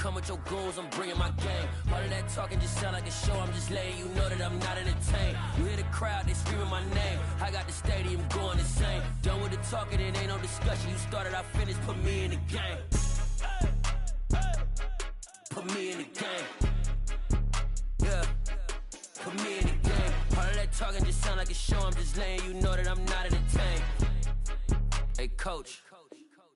come with your goons, I'm bringing my gang. All of that talking just sound like a show, I'm just letting you know that I'm not entertained. You hear the crowd, they screaming my name. I got the stadium going insane. Done with the talking, it ain't no discussion. You started, I finished, put me in the game. Put me in the game. Yeah, put me in the game. All of that talking just sound like a show, I'm just letting you know that I'm not entertained. Hey coach,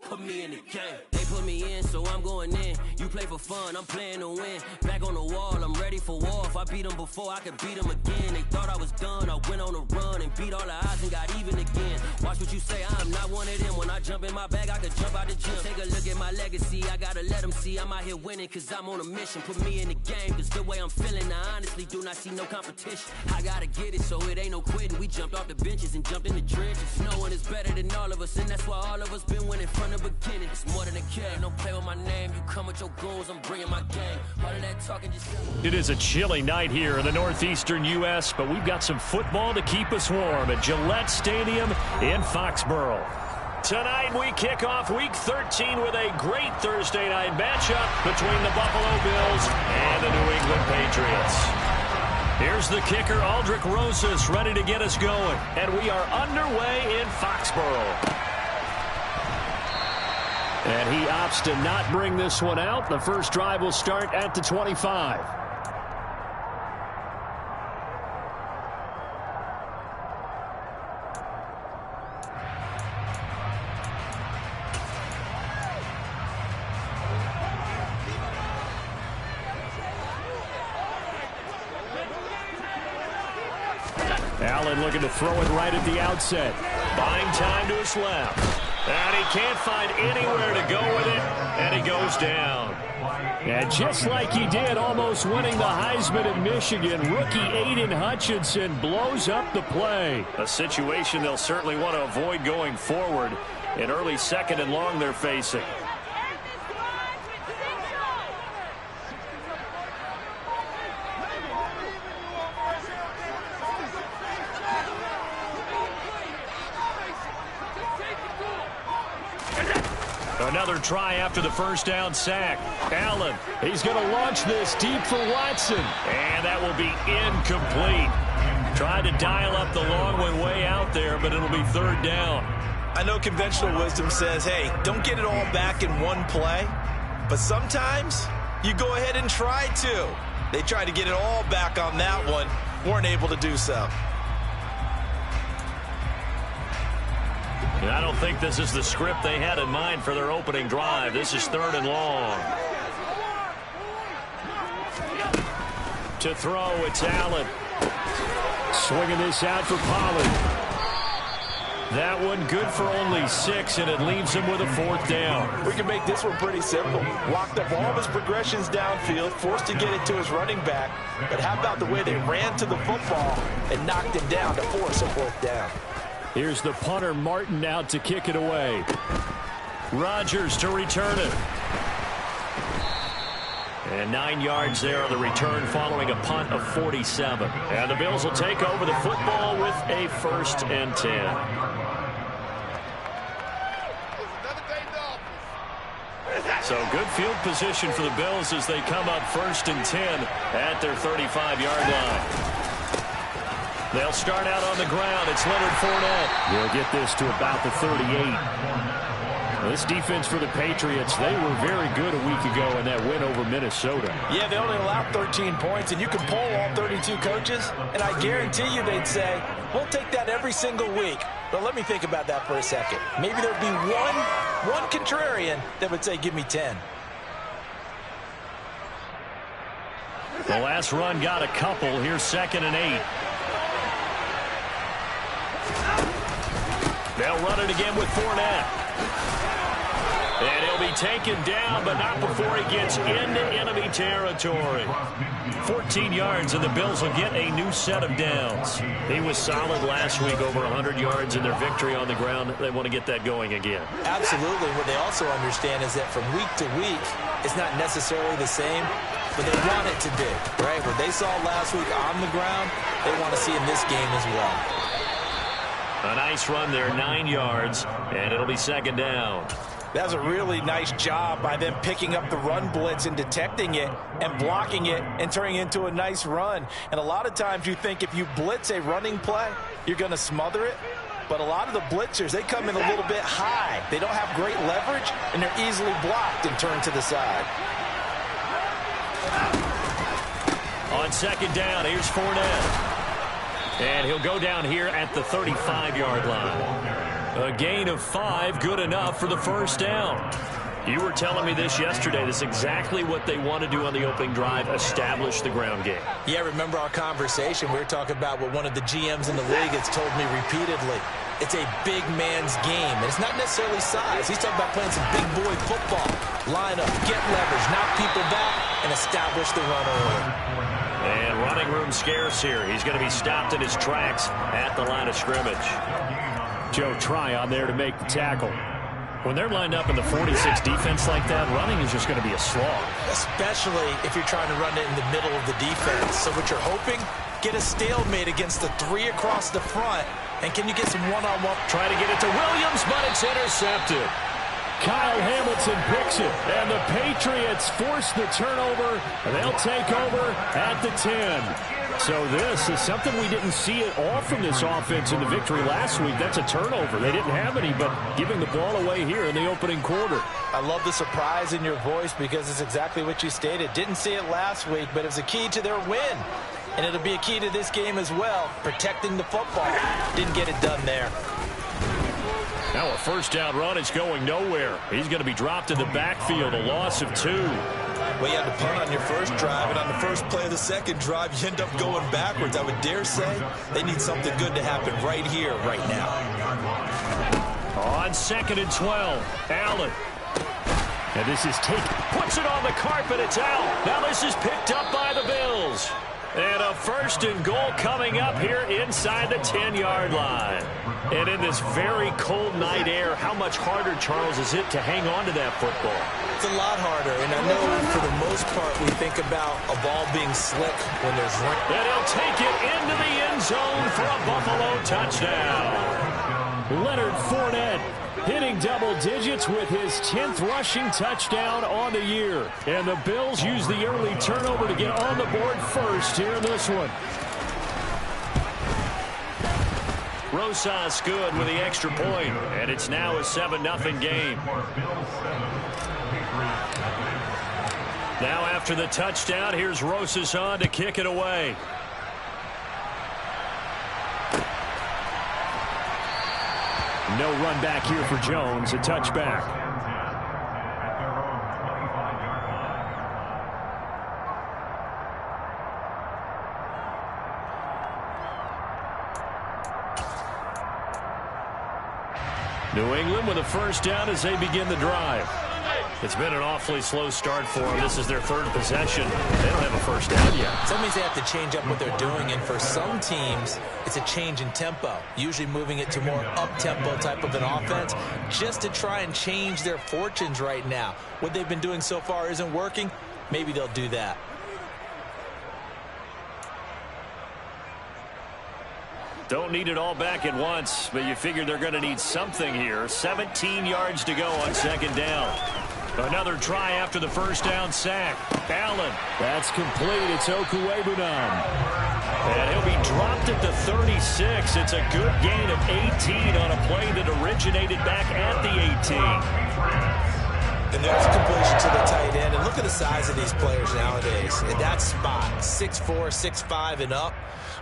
put me in the game. They put me in, so I'm going in. You play for fun, I'm playing to win. Back on the wall, I'm ready for war. If I beat them before, I could beat them again. They thought I was done, I went on a run and beat all the odds and got even again. Watch what you say, I'm not one of them. When I jump in my bag, I could jump out the gym. Take a look at my legacy, I gotta let them see I'm out here winning, cause I'm on a mission. Put me in the game, cause the way I'm feeling, I honestly do not see no competition. I gotta get it, so it ain't no quitting. We jumped off the benches and jumped in the trenches. No one is better than all of us, and that's why all of us been winning from the beginning. It's more than a game, don't play with my name. You come with your goons, I'm bringing my game. All of that talking just... It is a chilly night here in the northeastern U.S., but we've got some football to keep us warm at Gillette Stadium in Foxborough. Tonight we kick off Week 13 with a great Thursday night matchup between the Buffalo Bills and the New England Patriots. Here's the kicker, Aldrich Rosas, ready to get us going. And we are underway in Foxborough. And he opts to not bring this one out. The first drive will start at the 25. Allen looking to throw it right at the outset. Buying time to his left. And he can't find anywhere to go with it, and he goes down. And just like he did, almost winning the Heisman in Michigan, rookie Aiden Hutchinson blows up the play. A situation they'll certainly want to avoid going forward. An early second and long they're facing. Another try after the first down sack. Allen, he's going to launch this deep for Watson. And that will be incomplete. Tried to dial up the long one way out there, but it'll be third down. I know conventional wisdom says, hey, don't get it all back in one play. But sometimes you go ahead and try to. They tried to get it all back on that one. Weren't able to do so. I don't think this is the script they had in mind for their opening drive. This is third and long. To throw, it's Allen. Swinging this out for Pollard. That one good for only 6, and it leaves him with a fourth down. We can make this one pretty simple. Locked up all of his progressions downfield, forced to get it to his running back. But how about the way they ran to the football and knocked him down to force a fourth down? Here's the punter, Martin, out to kick it away. Rodgers to return it. And 9 yards there on the return following a punt of 47. And the Bills will take over the football with a 1st and 10. So good field position for the Bills as they come up 1st and 10 at their 35-yard line. They'll start out on the ground. It's Leonard Fournette. They'll get this to about the 38. This defense for the Patriots, they were very good a week ago in that win over Minnesota. Yeah, they only allowed 13 points, and you can poll all 32 coaches, and I guarantee you they'd say, we'll take that every single week. But let me think about that for a second. Maybe there'd be one contrarian that would say, give me 10. The last run got a couple. Here's 2nd and 8. They'll run it again with Fournette. And he'll be taken down, but not before he gets into enemy territory. 14 yards, and the Bills will get a new set of downs. He was solid last week, over 100 yards in their victory on the ground. They want to get that going again. Absolutely. What they also understand is that from week to week, it's not necessarily the same, but they want it to be, right? What they saw last week on the ground, they want to see in this game as well. A nice run there, 9 yards, and it'll be 2nd down. That's a really nice job by them picking up the run blitz and detecting it and blocking it and turning it into a nice run. And a lot of times you think if you blitz a running play, you're going to smother it. But a lot of the blitzers, they come in a little bit high. They don't have great leverage, and they're easily blocked and turned to the side. On second down, here's Fournette. And he'll go down here at the 35-yard line. A gain of 5, good enough for the first down. You were telling me this yesterday. This is exactly what they want to do on the opening drive, establish the ground game. Yeah, remember our conversation. We were talking about what one of the GMs in the league has told me repeatedly. It's a big man's game, and it's not necessarily size. He's talking about playing some big boy football. Line up, get leverage, knock people back, and establish the run early. And running room scarce here. He's going to be stopped in his tracks at the line of scrimmage. Joe Tryon there to make the tackle. When they're lined up in the 46 defense like that, running is just going to be a slog. Especially if you're trying to run it in the middle of the defense. So what you're hoping, get a stalemate against the 3 across the front. And can you get some one-on-one? Try to get it to Williams, but it's intercepted. Kyle Hamilton picks it, and the Patriots force the turnover. They'll take over at the 10. So this is something we didn't see at all from this offense in the victory last week. That's a turnover. They didn't have any, but giving the ball away here in the opening quarter. I love the surprise in your voice because it's exactly what you stated. Didn't see it last week, but it was a key to their win. And it'll be a key to this game as well, protecting the football. Didn't get it done there. Now a first down run is going nowhere. He's going to be dropped in the backfield, a loss of 2. Well, you had to punt on your first drive, and on the first play of the second drive, you end up going backwards. I would dare say they need something good to happen right here, right now. On second and 12, Allen. And this is taken. Puts it on the carpet. It's out. Now this is picked up by the Bills. And a first and goal coming up here inside the 10-yard line. And in this very cold night air, how much harder, Charles, is it to hang on to that football? It's a lot harder, and I know for the most part we think about a ball being slick when there's rain. And he'll take it into the end zone for a Buffalo touchdown. Leonard Fournette hitting double digits with his 10th rushing touchdown on the year. And the Bills use the early turnover to get on the board first here in this one. Rosas good with the extra point, and it's now a 7-0 game. Now after the touchdown, here's Rosas on to kick it away. No run back here for Jones, a touchback. New England with a first down as they begin the drive. It's been an awfully slow start for them. This is their 3rd possession. They don't have a first down yet. So that means they have to change up what they're doing, and for some teams, it's a change in tempo, usually moving it to more up-tempo type of an offense just to try and change their fortunes right now. What they've been doing so far isn't working. Maybe they'll do that. Don't need it all back at once, but you figure they're going to need something here. 17 yards to go on second down. Another try after the first down sack. Allen. That's complete. It's Okuwebunam. And he'll be dropped at the 36. It's a good gain of 18 on a play that originated back at the 18. And there's a completion to the tight end. And look at the size of these players nowadays. In that spot, 6'4", 6'5", and up.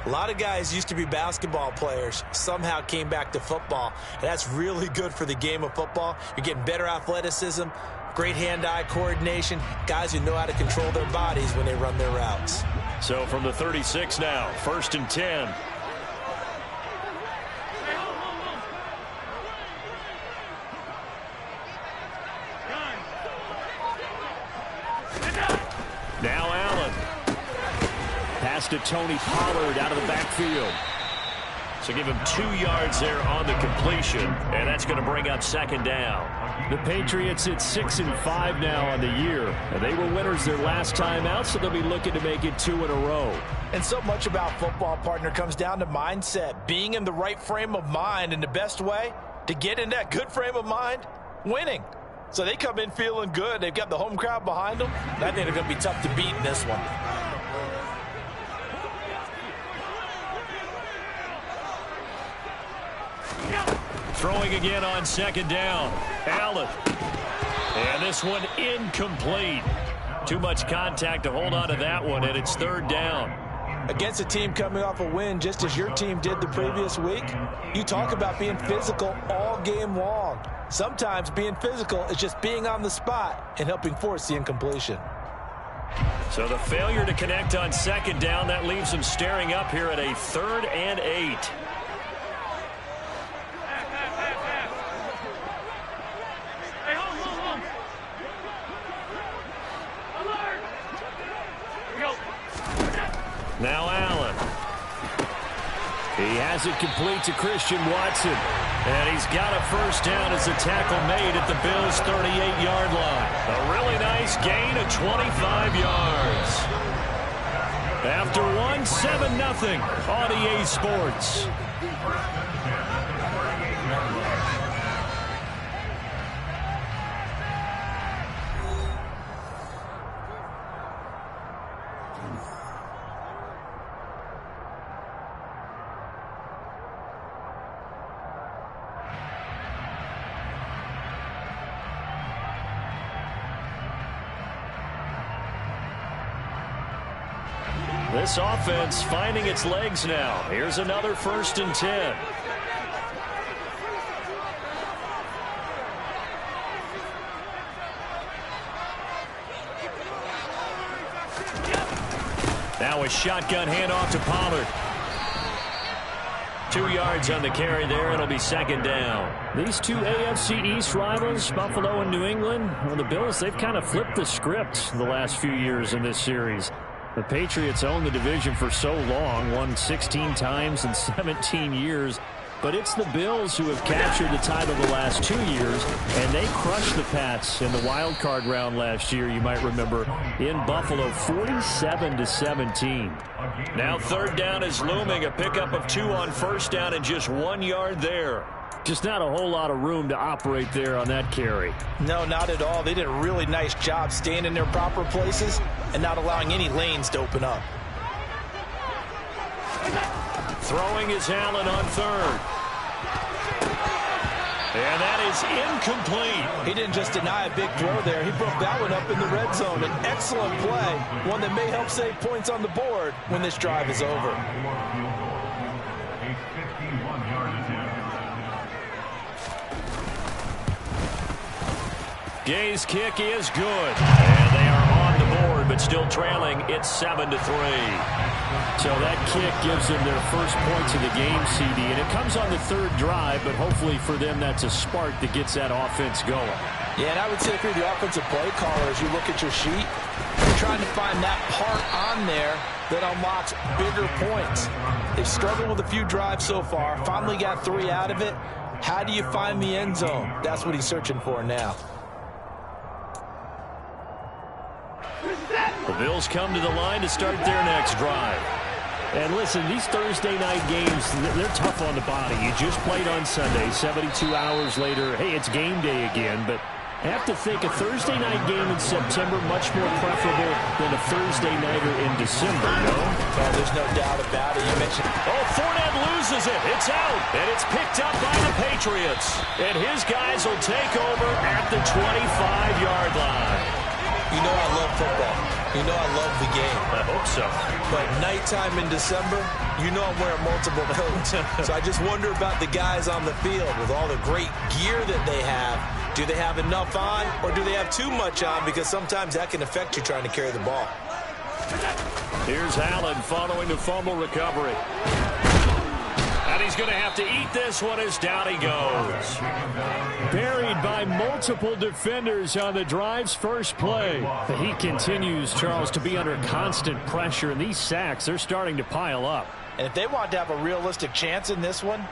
A lot of guys used to be basketball players, somehow came back to football. And that's really good for the game of football. You're getting better athleticism, great hand-eye coordination, guys who know how to control their bodies when they run their routes. So from the 36 now, 1st and 10. Now Allen. Pass to Tony Pollard out of the backfield. So give him 2 yards there on the completion, and that's going to bring up second down. The Patriots at 6-5 now on the year. And they were winners their last time out, so they'll be looking to make it 2 in a row. And so much about football, partner, comes down to mindset, being in the right frame of mind, and the best way to get in that good frame of mind, winning. So they come in feeling good. They've got the home crowd behind them. I think they're going to be tough to beat in this one. Throwing again on second down. Allen. And this one incomplete. Too much contact to hold on to that one, and it's third down. Against a team coming off a win just as your team did the previous week, you talk about being physical all game long. Sometimes being physical is just being on the spot and helping force the incompletion. So the failure to connect on second down, that leaves them staring up here at a 3rd and 8. Now Allen. He has it complete to Christian Watson. And he's got a first down as the tackle made at the Bills' 38-yard line. A really nice gain of 25 yards. After one, 7-0 on EA Sports. This offense finding its legs now. Here's another 1st and 10. Now a shotgun handoff to Pollard. 2 yards on the carry there. It'll be second down. These two AFC East rivals, Buffalo and New England, well, the Bills, they've kind of flipped the script the last few years in this series. The Patriots own the division for so long, won 16 times in 17 years. But it's the Bills who have captured the title the last 2 years, and they crushed the Pats in the wild card round last year, you might remember, in Buffalo, 47-17. Now third down is looming, a pickup of 2 on first down and just 1 yard there. Just not a whole lot of room to operate there on that carry. No, not at all. They did a really nice job staying in their proper places and not allowing any lanes to open up. Throwing is Allen on third. And that is incomplete. He didn't just deny a big throw there. He broke that one up in the red zone. An excellent play, one that may help save points on the board when this drive is over. Gay's kick is good. And they are on the board, but still trailing. It's 7-3. So that kick gives them their first points of the game, CD. And it comes on the third drive, but hopefully for them that's a spark that gets that offense going. Yeah, and I would say if you're the offensive play caller, as you look at your sheet, you're trying to find that part on there that unlocks bigger points. They've struggled with a few drives so far, finally got 3 out of it. How do you find the end zone? That's what he's searching for now. The Bills come to the line to start their next drive. And listen, these Thursday night games, they're tough on the body. You just played on Sunday, 72 hours later. Hey, it's game day again, but I have to think a Thursday night game in September much more preferable than a Thursday nighter in December, no? Oh, there's no doubt about it. You mentioned... Oh, Fournette loses it. It's out, and it's picked up by the Patriots. And his guys will take over at the 25-yard line. You know I love football. You know I love the game. I hope so. But nighttime in December, you know I'm wearing multiple coats. So I just wonder about the guys on the field with all the great gear that they have. Do they have enough on, or do they have too much on? Because sometimes that can affect you trying to carry the ball. Here's Allen following the fumble recovery. And he's going to have to eat this one as down he goes. Buried by multiple defenders on the drive's first play. He continues, Charles, to be under constant pressure, and these sacks, they're starting to pile up. And if they want to have a realistic chance in this one,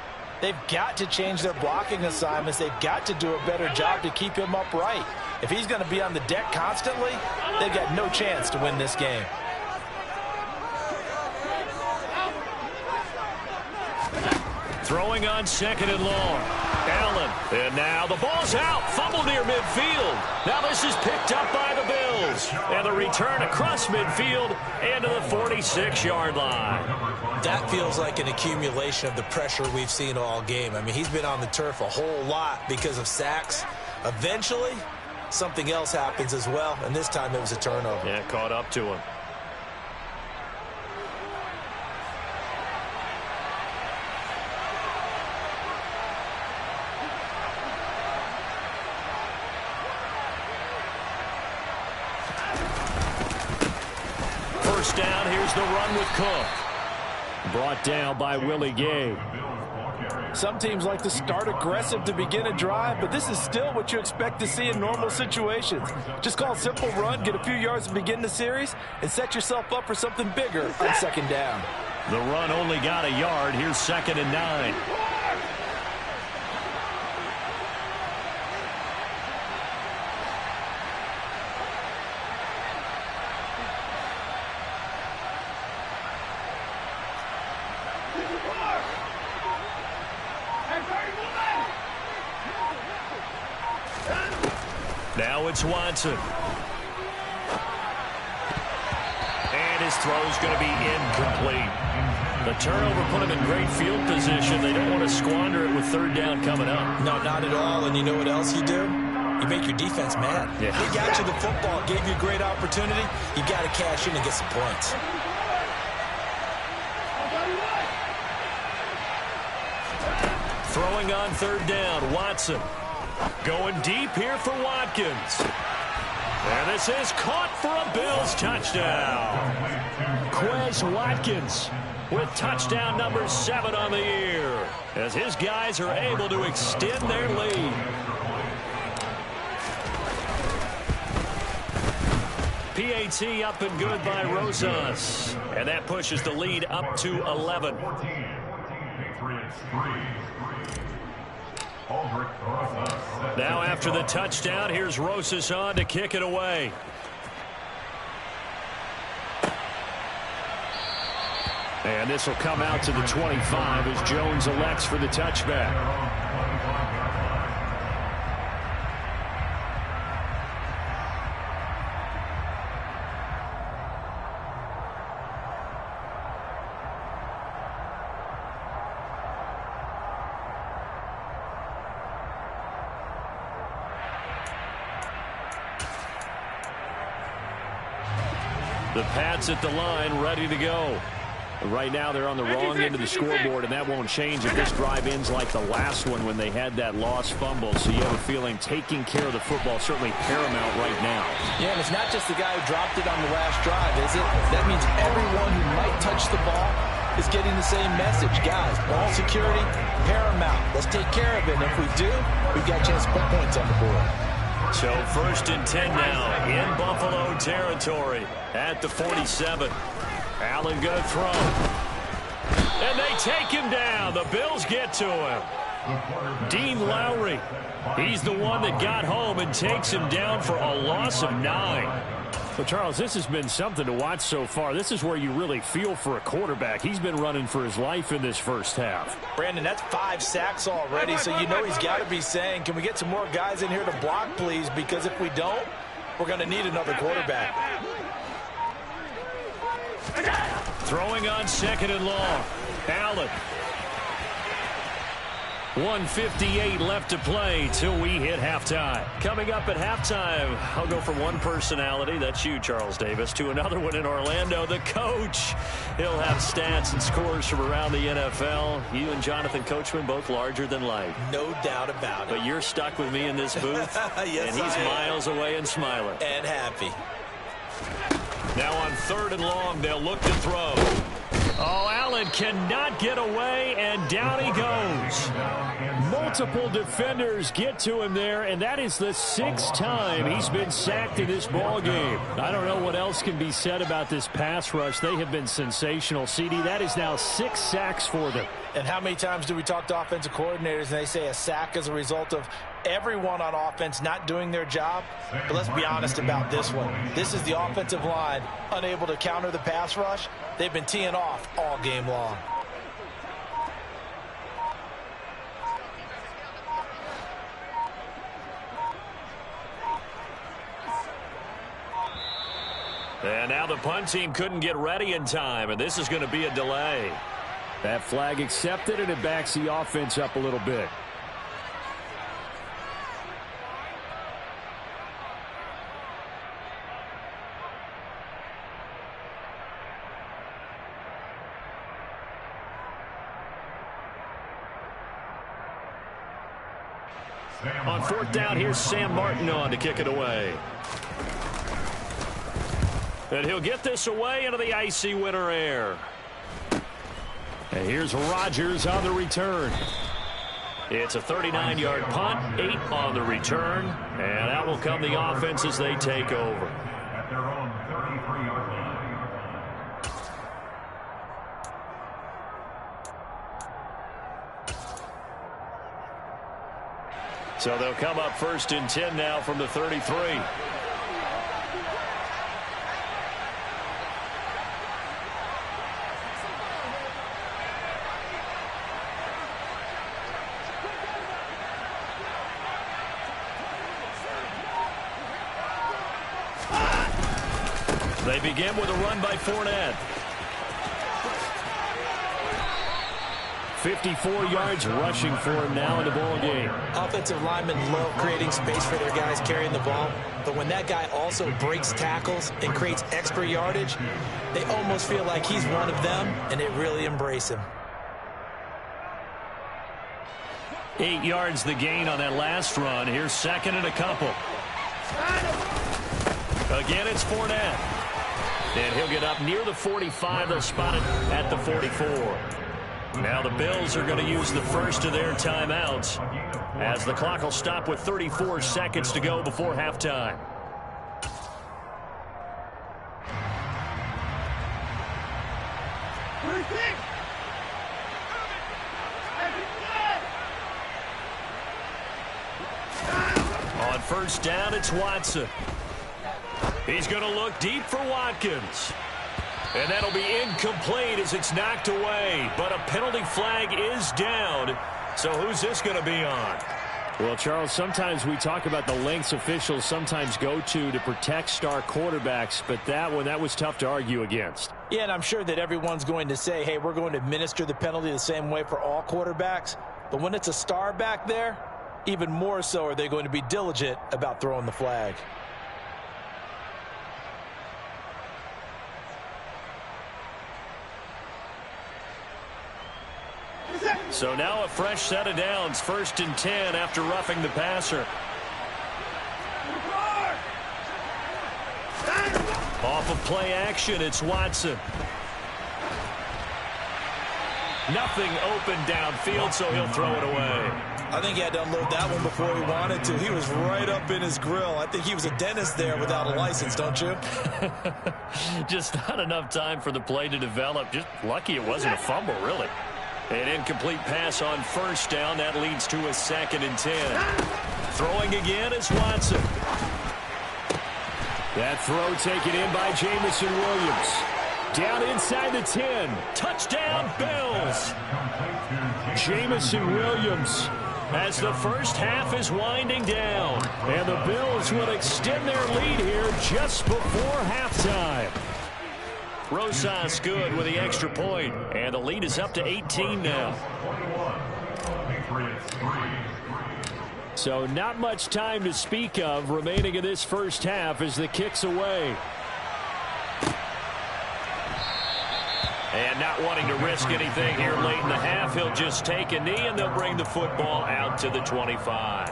they've got to change their blocking assignments. They've got to do a better job to keep him upright. If he's going to be on the deck constantly, they've got no chance to win this game. Throwing on second and long. Allen, and now the ball's out. Fumble near midfield. Now this is picked up by the Bills. And the return across midfield into the 46-yard line. That feels like an accumulation of the pressure we've seen all game. I mean, he's been on the turf a whole lot because of sacks. Eventually, something else happens as well, and this time it was a turnover. Yeah, caught up to him. First down, here's the run with Cook. Brought down by Willie Gay. Some teams like to start aggressive to begin a drive, but this is still what you expect to see in normal situations. Just call a simple run, get a few yards to begin the series, and set yourself up for something bigger on second down. The run only got a yard. Here's 2nd and 9. Now it's Watson. And his throw's going to be incomplete. The turnover put him in great field position. They don't want to squander it with third down coming up. No, not at all. And you know what else you do? You make your defense mad. Yeah. They got you the football, gave you a great opportunity. You got to cash in and get some points. Throwing on third down, Watson. Going deep here for Watkins. And this is caught for a Bills touchdown. Quez Watkins with touchdown number 7 on the year, as his guys are able to extend their lead. PAT up and good by Rosas. And that pushes the lead up to 11. Now after the touchdown, here's Rosas on to kick it away. And this will come out to the 25 as Jones elects for the touchback. The Pats at the line, ready to go. Right now they're on the wrong end of the scoreboard, and that won't change if this drive ends like the last one when they had that lost fumble. So you have a feeling taking care of the football certainly paramount right now. Yeah, and it's not just the guy who dropped it on the last drive, is it? That means everyone who might touch the ball is getting the same message. Guys, ball security, paramount. Let's take care of it. And if we do, we've got a chance to put points on the board. So 1st and 10 now in Buffalo territory at the 47. Allen going to throw. And they take him down. The Bills get to him. Dean Lowry. He's the one that got home and takes him down for a loss of 9. Well, Charles, this has been something to watch so far. This is where you really feel for a quarterback. He's been running for his life in this first half. Brandon, that's 5 sacks already, so you know he's got to be saying, can we get some more guys in here to block, please? Because if we don't, we're going to need another quarterback. Throwing on 2nd and long. Allen. 1:58 left to play till we hit halftime. Coming up at halftime, I'll go from one personality, that's you, Charles Davis, to another one in Orlando, the coach. He'll have stats and scores from around the NFL. You and Jonathan Coachman both larger than life. No doubt about it. But you're stuck with me in this booth, yes, and he's miles away and smiling. And happy. Now on 3rd and long, they'll look to throw. Oh, Allen cannot get away, and down he goes. Multiple defenders get to him there, and that is the 6th time he's been sacked in this ball game. I don't know what else can be said about this pass rush. They have been sensational. CD, that is now 6 sacks for them. And how many times do we talk to offensive coordinators and they say a sack is a result of everyone on offense not doing their job? But let's be honest about this one. This is the offensive line unable to counter the pass rush. They've been teeing off all game long. And now the punt team couldn't get ready in time, and this is going to be a delay. That flag accepted, and it backs the offense up a little bit. On fourth down, here's Sam Martin on to kick it away. And he'll get this away into the icy winter air. And here's Rodgers on the return. It's a 39-yard punt, 8 on the return, and out will come the offense as they take over. At their own 33-yard line. So they'll come up 1st and 10 now from the 33. They begin with a run by Fournette. 54 yards rushing for him now in the ball game. Offensive linemen love creating space for their guys carrying the ball, but when that guy also breaks tackles and creates extra yardage, they almost feel like he's one of them, and they really embrace him. 8 yards the gain on that last run. Here's 2nd and a couple. Again, it's Fournette. And he'll get up near the 45. They'll spot it at the 44. Now the Bills are going to use the first of their timeouts as the clock will stop with 34 seconds to go before halftime. On first down, it's Watson. He's going to look deep for Watkins. And that'll be incomplete as it's knocked away. But a penalty flag is down. So who's this going to be on? Well, Charles, sometimes we talk about the lengths officials sometimes go to protect star quarterbacks, but that was tough to argue against. Yeah, and I'm sure that everyone's going to say, hey, we're going to administer the penalty the same way for all quarterbacks. But when it's a star back there, even more so are they going to be diligent about throwing the flag. So now a fresh set of downs, 1st and 10 after roughing the passer. Off of play action, it's Watson. Nothing open downfield, so he'll throw it away. I think he had to unload that one before he wanted to. He was right up in his grill. I think he was a dentist there without a license, don't you? Just not enough time for the play to develop. Just lucky it wasn't a fumble, really. An incomplete pass on first down. That leads to a 2nd and 10. Throwing again is Watson. That throw taken in by Jamison Williams. Down inside the 10. Touchdown, Bills. Jamison Williams. As the first half is winding down. And the Bills will extend their lead here just before halftime. Rosas good with the extra point, and the lead is up to 18 now. So not much time to speak of remaining in this first half as the kick's away. And not wanting to risk anything here late in the half, he'll just take a knee, and they'll bring the football out to the 25.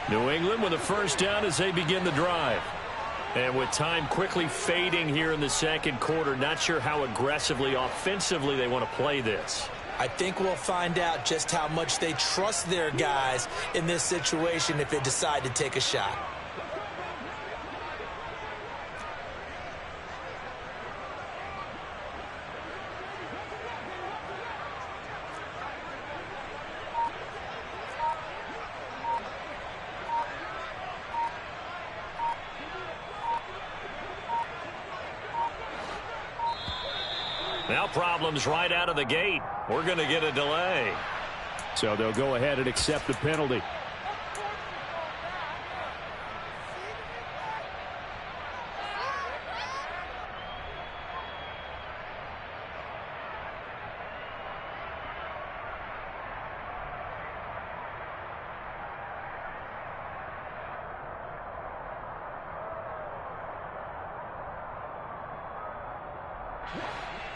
New England with a first down as they begin the drive. And with time quickly fading here in the second quarter, not sure how aggressively, offensively they want to play this. I think we'll find out just how much they trust their guys in this situation if they decide to take a shot. Now problems right out of the gate. We're going to get a delay. So they'll go ahead and accept the penalty.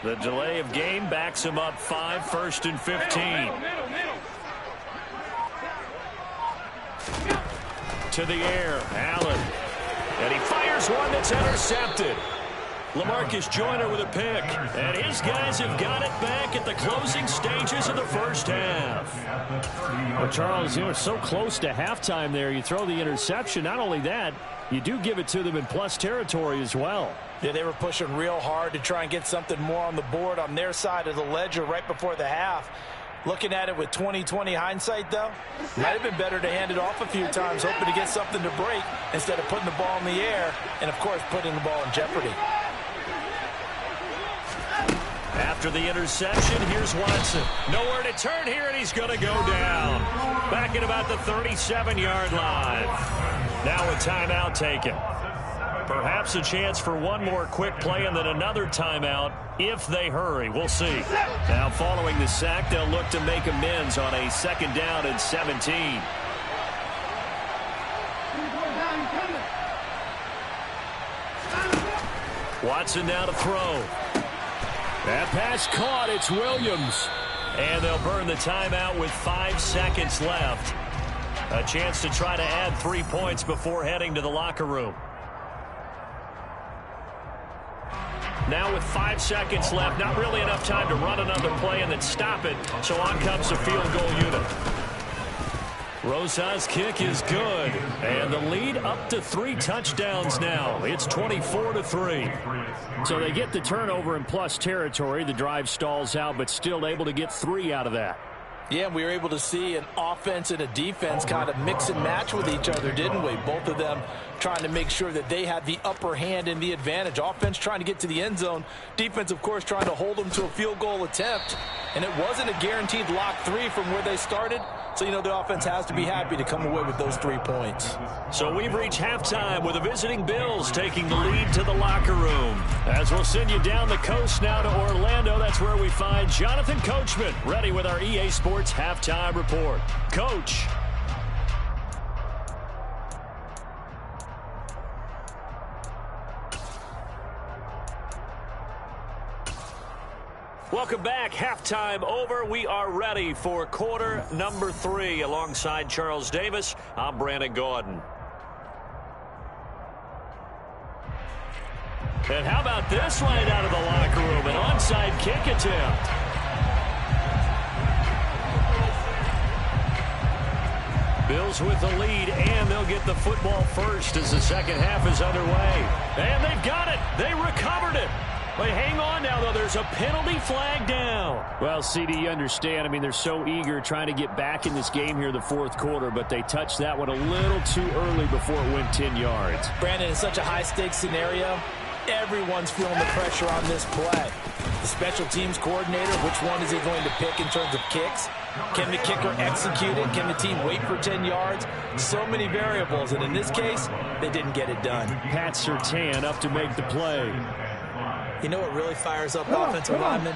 The delay of game backs him up 5, 1st and 15. To the air, Allen. And he fires one that's intercepted. LaMarcus Joyner with a pick. And his guys have got it back at the closing stages of the first half. Well, Charles, you know, so close to halftime there. You throw the interception. Not only that, you do give it to them in plus territory as well. Yeah, they were pushing real hard to try and get something more on the board on their side of the ledger right before the half. Looking at it with 20/20 hindsight, though, might have been better to hand it off a few times, hoping to get something to break instead of putting the ball in the air and, of course, putting the ball in jeopardy. After the interception, here's Watson. Nowhere to turn here, and he's going to go down. Back at about the 37-yard line. Now a timeout taken. Perhaps a chance for one more quick play and then another timeout if they hurry. We'll see. Now following the sack, they'll look to make amends on a 2nd down and 17. Watson now to throw. That pass caught. It's Williams. And they'll burn the timeout with 5 seconds left. A chance to try to add 3 points before heading to the locker room. Now with 5 seconds left, not really enough time to run another play and then stop it. So on comes the field goal unit. Rosa's kick is good. And the lead up to 3 touchdowns now. It's 24-3. So they get the turnover in plus territory. The drive stalls out, but still able to get 3 out of that. Yeah, we were able to see an offense and a defense kind of mix and match with each other, didn't we? Both of them trying to make sure that they had the upper hand and the advantage. Offense trying to get to the end zone. Defense, of course, trying to hold them to a field goal attempt. And it wasn't a guaranteed lock 3 from where they started. So, you know, the offense has to be happy to come away with those 3 points. So we've reached halftime with the visiting Bills taking the lead to the locker room. As we'll send you down the coast now to Orlando, that's where we find Jonathan Coachman ready with our EA Sports Halftime Report. Coach. Welcome back. Halftime over. We are ready for quarter number 3. Alongside Charles Davis, I'm Brandon Gordon. And how about this right out of the locker room? An onside kick attempt. Bills with the lead, and they'll get the football first as the second half is underway. And they've got it. They recovered it. But hang on now, though. There's a penalty flag down. Well, CD, you understand. I mean, they're so eager trying to get back in this game here in the 4th quarter, but they touched that one a little too early before it went 10 yards. Brandon, in such a high-stakes scenario, everyone's feeling the pressure on this play. The special teams coordinator, which one is he going to pick in terms of kicks? Can the kicker execute it? Can the team wait for 10 yards? So many variables, and in this case, they didn't get it done. Pat Surtain up to make the play. You know what really fires up offensive linemen?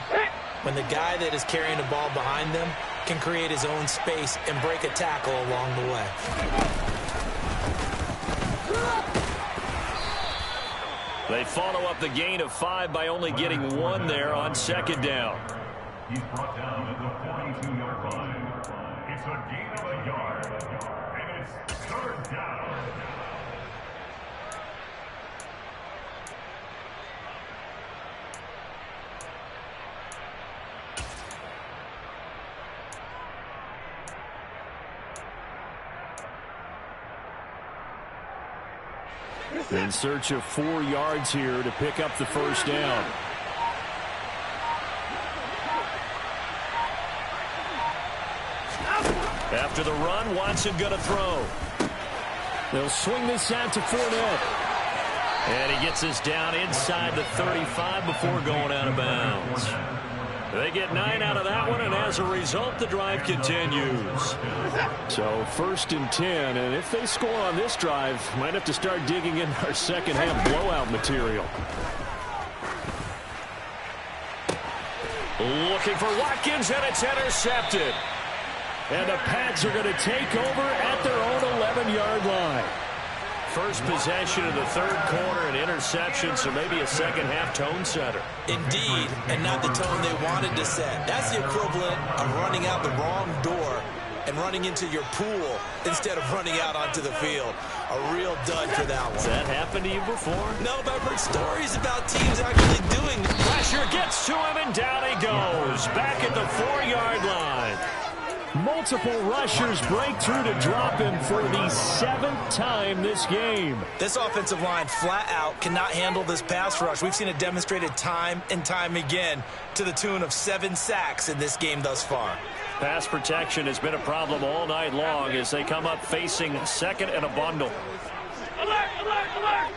When the guy that is carrying the ball behind them can create his own space and break a tackle along the way. They follow up the gain of 5 by only getting 1 there on 2nd down. He's brought down at the 42-yard line. It's a gain of a yard, and it's 3rd down. In search of 4 yards here to pick up the 1st down. After the run, Watson going to throw. They'll swing this out to Fournette. And he gets us down inside the 35 before going out of bounds. They get 9 out of that one, and as a result, the drive continues. So 1st and 10, and if they score on this drive, might have to start digging in our second half blowout material. Looking for Watkins, and it's intercepted. And the Pats are going to take over at their own 11-yard line. first possession of the third quarter, an interception, so maybe a second-half tone setter. Indeed, and not the tone they wanted to set. That's the equivalent of running out the wrong door and running into your pool instead of running out onto the field. A real dud for that one. Has that happened to you before? No, but I've heard stories about teams actually doing it. Pressure gets to him, and down he goes. Back at the 4-yard line. Multiple rushers break through to drop him for the 7th time this game. This offensive line flat out cannot handle this pass rush. We've seen it demonstrated time and time again to the tune of 7 sacks in this game thus far. Pass protection has been a problem all night long as they come up facing second and a bundle. Alert, alert, alert!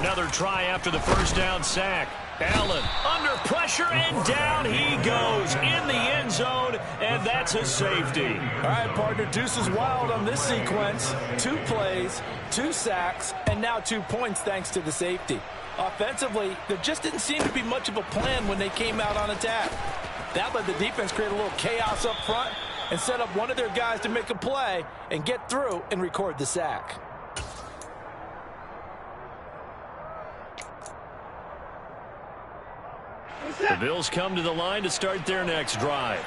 Another try after the first down sack. Allen under pressure, and down he goes in the end zone, and that's a safety. All right, partner, deuce is wild on this sequence. 2 plays, 2 sacks, and now 2 points thanks to the safety. Offensively, there just didn't seem to be much of a plan when they came out on attack. That let the defense create a little chaos up front and set up one of their guys to make a play and get through and record the sack. The Bills come to the line to start their next drive.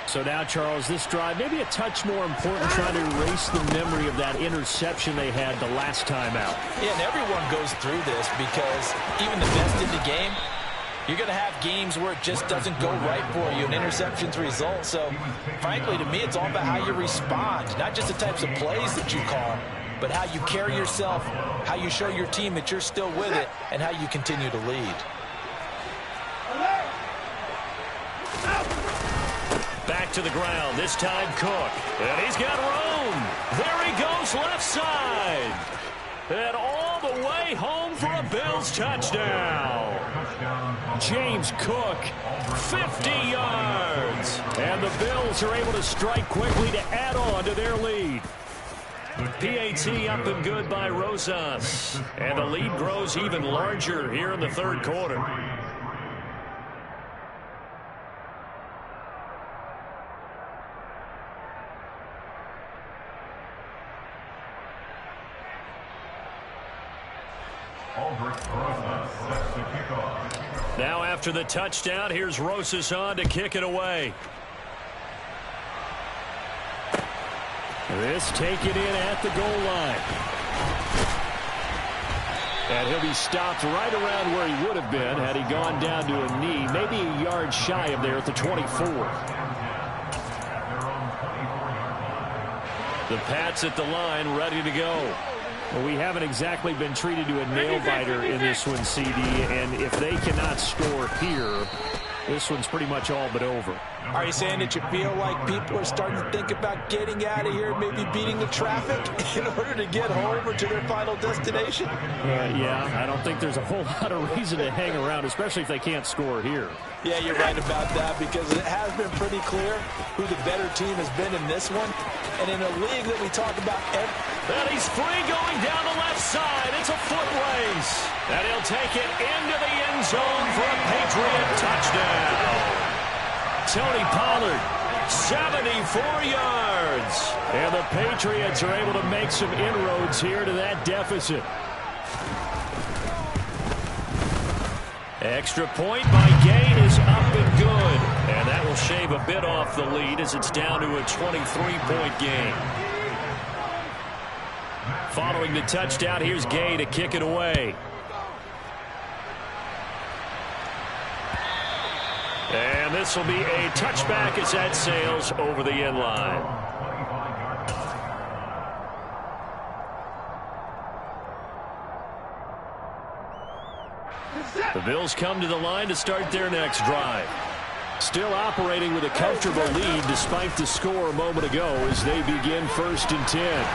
So now, Charles, this drive maybe a touch more important, trying to erase the memory of that interception they had the last time out. Yeah, and everyone goes through this because even the best in the game, you're going to have games where it just doesn't go right for you, and interceptions result. So, frankly, to me, it's all about how you respond, not just the types of plays that you call, but how you carry yourself, how you show your team that you're still with it, and how you continue to lead. Back to the ground, this time Cook. And he's got room. There he goes, left side. And all the way home for a Bills touchdown. James Cook, 50 yards. And the Bills are able to strike quickly to add on to their lead. PAT up and good by Rosas. And the lead grows even larger here in the third quarter. Now after the touchdown, here's Rosas on to kick it away. This taken in at the goal line. And he'll be stopped right around where he would have been had he gone down to a knee, maybe a yard shy of there at the 24. The Pats at the line, ready to go. Well, we haven't exactly been treated to a nail-biter in this one, CD, and if they cannot score here, this one's pretty much all but over. Are you saying that you feel like people are starting to think about getting out of here, maybe beating the traffic in order to get home or to their final destination? Yeah, I don't think there's a whole lot of reason to hang around, especially if they can't score here. Yeah, you're right about that, because it has been pretty clear who the better team has been in this one. And in a league that we talk about and he's free going down the left side. It's a foot race. And he'll take it into the end zone for a Patriot touchdown. Tony Pollard, 74 yards. And the Patriots are able to make some inroads here to that deficit. Extra point by Gay is up and good. And that will shave a bit off the lead as it's down to a 23-point game. Following the touchdown, here's Gay to kick it away. And this will be a touchback as that sails over the end line. The Bills come to the line to start their next drive. Still operating with a comfortable lead despite the score a moment ago as they begin 1st and 10.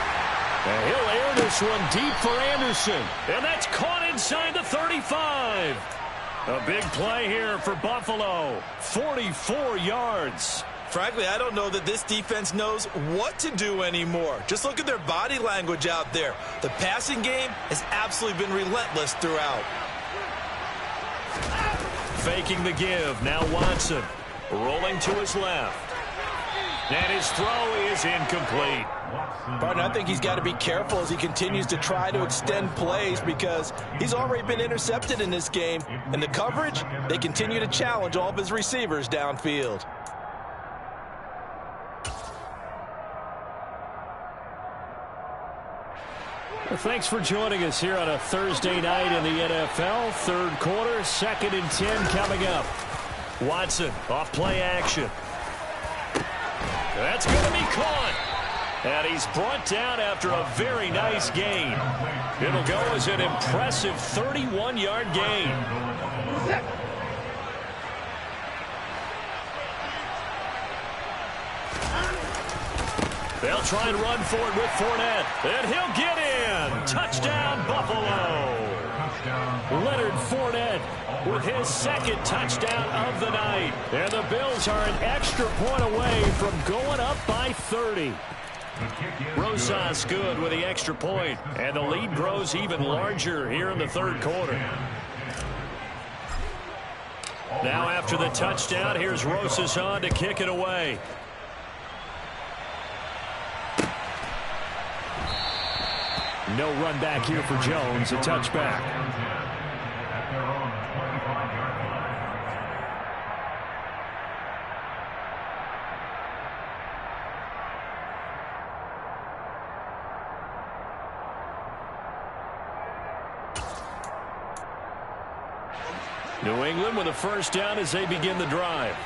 And he'll air this one deep for Anderson. And that's caught inside the 35. A big play here for Buffalo. 44 yards. Frankly, I don't know that this defense knows what to do anymore. Just look at their body language out there. The passing game has absolutely been relentless throughout. Faking the give. Now Watson rolling to his left. And his throw is incomplete. Partner, I think he's got to be careful as he continues to try to extend plays because he's already been intercepted in this game. And the coverage, they continue to challenge all of his receivers downfield. Well, thanks for joining us here on a Thursday night in the NFL. Third quarter, 2nd and 10 coming up. Watson off play action. That's going to be caught. And he's brought down after a very nice gain. It'll go as an impressive 31-yard gain. They'll try and run for it with Fournette. And he'll get in. Touchdown, Buffalo. Leonard Fournette with his 2nd touchdown of the night. And the Bills are an extra point away from going up by 30. Rosas good with the extra point, and the lead grows even larger here in the third quarter. Now after the touchdown, here's Rosas on to kick it away. No run back here for Jones, a touchback. New England with a first down as they begin the drive.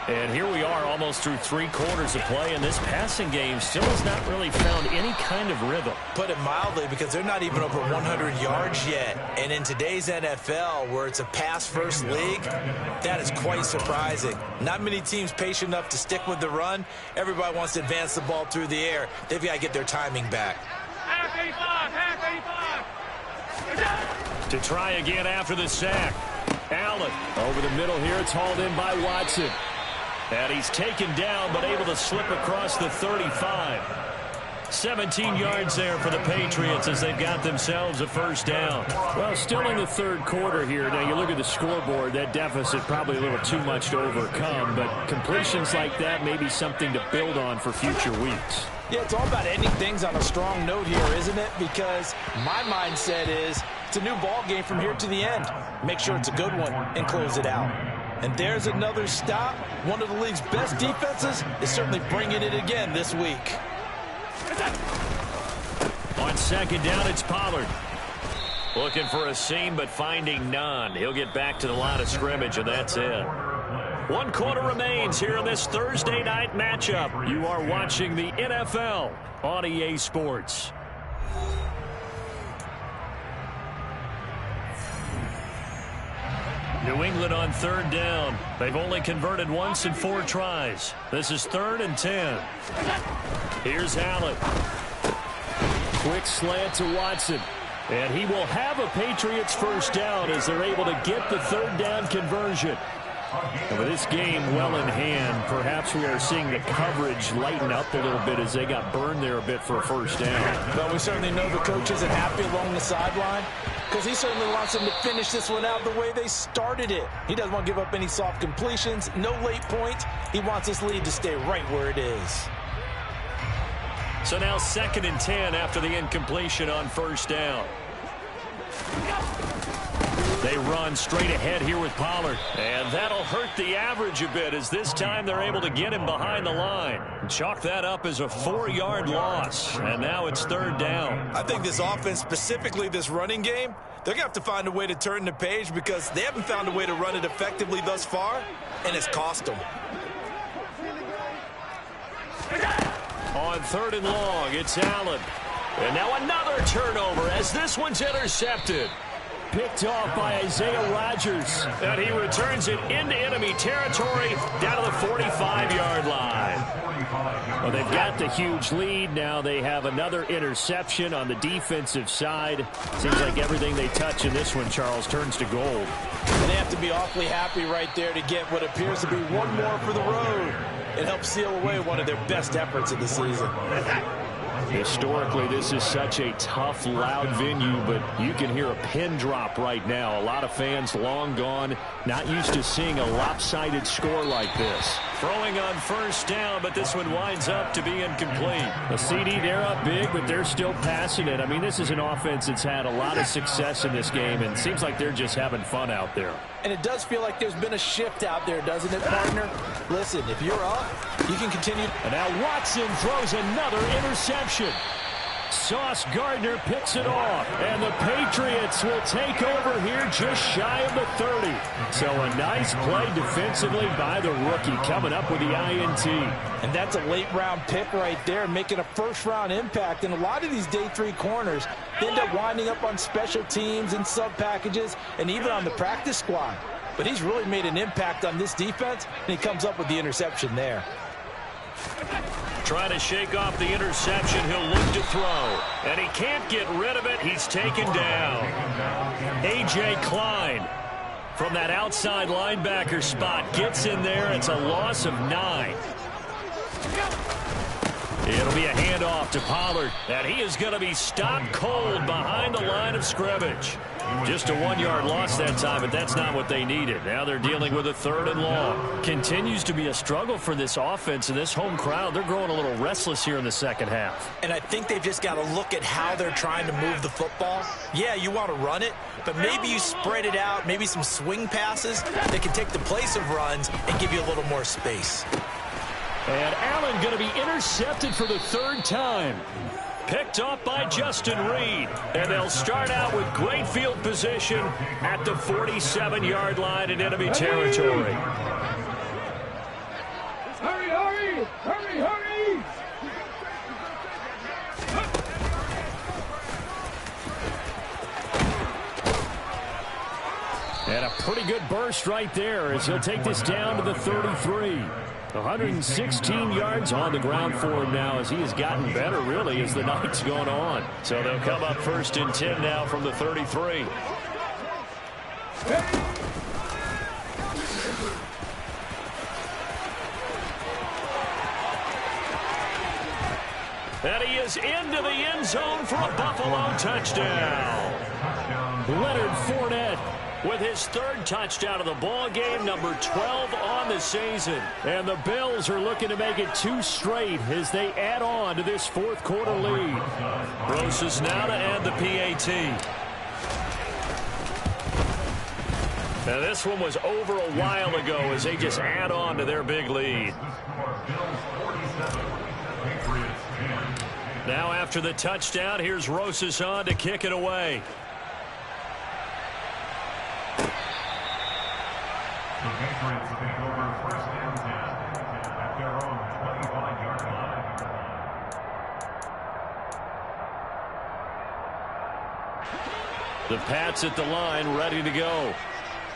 And here we are almost through 3 quarters of play, and this passing game still has not really found any kind of rhythm. Put it mildly, because they're not even over 100 yards yet. And in today's NFL, where it's a pass-first league, that is quite surprising. Not many teams patient enough to stick with the run. Everybody wants to advance the ball through the air. They've got to get their timing back. To try again after the sack. Allen over the middle here. It's hauled in by Watson. And he's taken down but able to slip across the 35. 17 yards there for the Patriots as they've got themselves a first down. Well, still in the third quarter here. Now, you look at the scoreboard, that deficit probably a little too much to overcome, but completions like that may be something to build on for future weeks. Yeah, it's all about ending things on a strong note here, isn't it? Because my mindset is it's a new ball game from here to the end. Make sure it's a good one and close it out. And there's another stop. One of the league's best defenses is certainly bringing it again this week. On second down, it's Pollard. Looking for a seam, but finding none. He'll get back to the line of scrimmage, and that's it. 1 quarter remains here in this Thursday night matchup. You are watching the NFL on EA Sports. New England on third down. They've only converted once in 4 tries. This is 3rd and 10. Here's Allen. Quick slant to Watson. And he will have a Patriots first down as they're able to get the third down conversion. And with this game well in hand, perhaps we are seeing the coverage lighten up a little bit as they got burned there a bit for a first down. But we certainly know the coach isn't happy along the sideline because he certainly wants them to finish this one out the way they started it. He doesn't want to give up any soft completions, no late points. He wants this lead to stay right where it is. So now 2nd and 10 after the incompletion on first down. They run straight ahead here with Pollard. And that'll hurt the average a bit as this time they're able to get him behind the line. Chalk that up as a 4-yard loss. And now it's 3rd down. I think this offense, specifically this running game, they're going to have to find a way to turn the page because they haven't found a way to run it effectively thus far, and it's cost them. On 3rd and long, it's Allen. And now another turnover as this one's intercepted. Picked off by Isaiah Rodgers. And he returns it into enemy territory down to the 45-yard line. Well, they've got the huge lead. Now they have another interception on the defensive side. Seems like everything they touch in this one, Charles, turns to gold. And they have to be awfully happy right there to get what appears to be one more for the road. It helps seal away one of their best efforts of the season. Historically, this is such a tough, loud venue, but you can hear a pin drop right now. A lot of fans long gone, not used to seeing a lopsided score like this. Throwing on first down, but this one winds up to be incomplete. The CD, they're up big, but they're still passing it. I mean, this is an offense that's had a lot of success in this game, and it seems like they're just having fun out there. And it does feel like there's been a shift out there, doesn't it, partner? Listen, if you're up, you can continue. And now Watson throws another interception. Sauce Gardner picks it off, and the Patriots will take over here just shy of the 30. So a nice play defensively by the rookie coming up with the INT. And that's a late-round pick right there, making a first-round impact. And a lot of these day 3 corners end up winding up on special teams and sub-packages and even on the practice squad. But he's really made an impact on this defense, and he comes up with the interception there. Trying to shake off the interception, he'll look to throw. And he can't get rid of it. He's taken down. A.J. Klein from that outside linebacker spot gets in there. It's a loss of 9. It'll be a handoff to Pollard, and he is going to be stopped cold behind the line of scrimmage. Just a 1-yard loss that time, but that's not what they needed. Now they're dealing with a 3rd and long. Continues to be a struggle for this offense, and this home crowd, they're growing a little restless here in the second half. And I think they've just got to look at how they're trying to move the football. Yeah, you want to run it, but maybe you spread it out, maybe some swing passes that can take the place of runs and give you a little more space. And Allen going to be intercepted for the 3rd time. Picked off by Justin Reed. And they'll start out with great field position at the 47-yard line in enemy territory. Hurry, hurry! Hurry, hurry! And a pretty good burst right there as he'll take this down to the 33. 116 yards on the ground for him now as he has gotten better, really, as the night's gone on. So they'll come up 1st and 10 now from the 33. And he is into the end zone for a Buffalo touchdown. Leonard Fournette with his 3rd touchdown of the ball game, number 12 on the season. And the Bills are looking to make it 2 straight as they add on to this 4th quarter lead. Rosas now to add the PAT. Now this one was over a while ago as they just add on to their big lead. Now after the touchdown, here's Rosas on to kick it away. The Patriots take over 1st and 10 at their own 25-yard line. The Pats at the line, ready to go.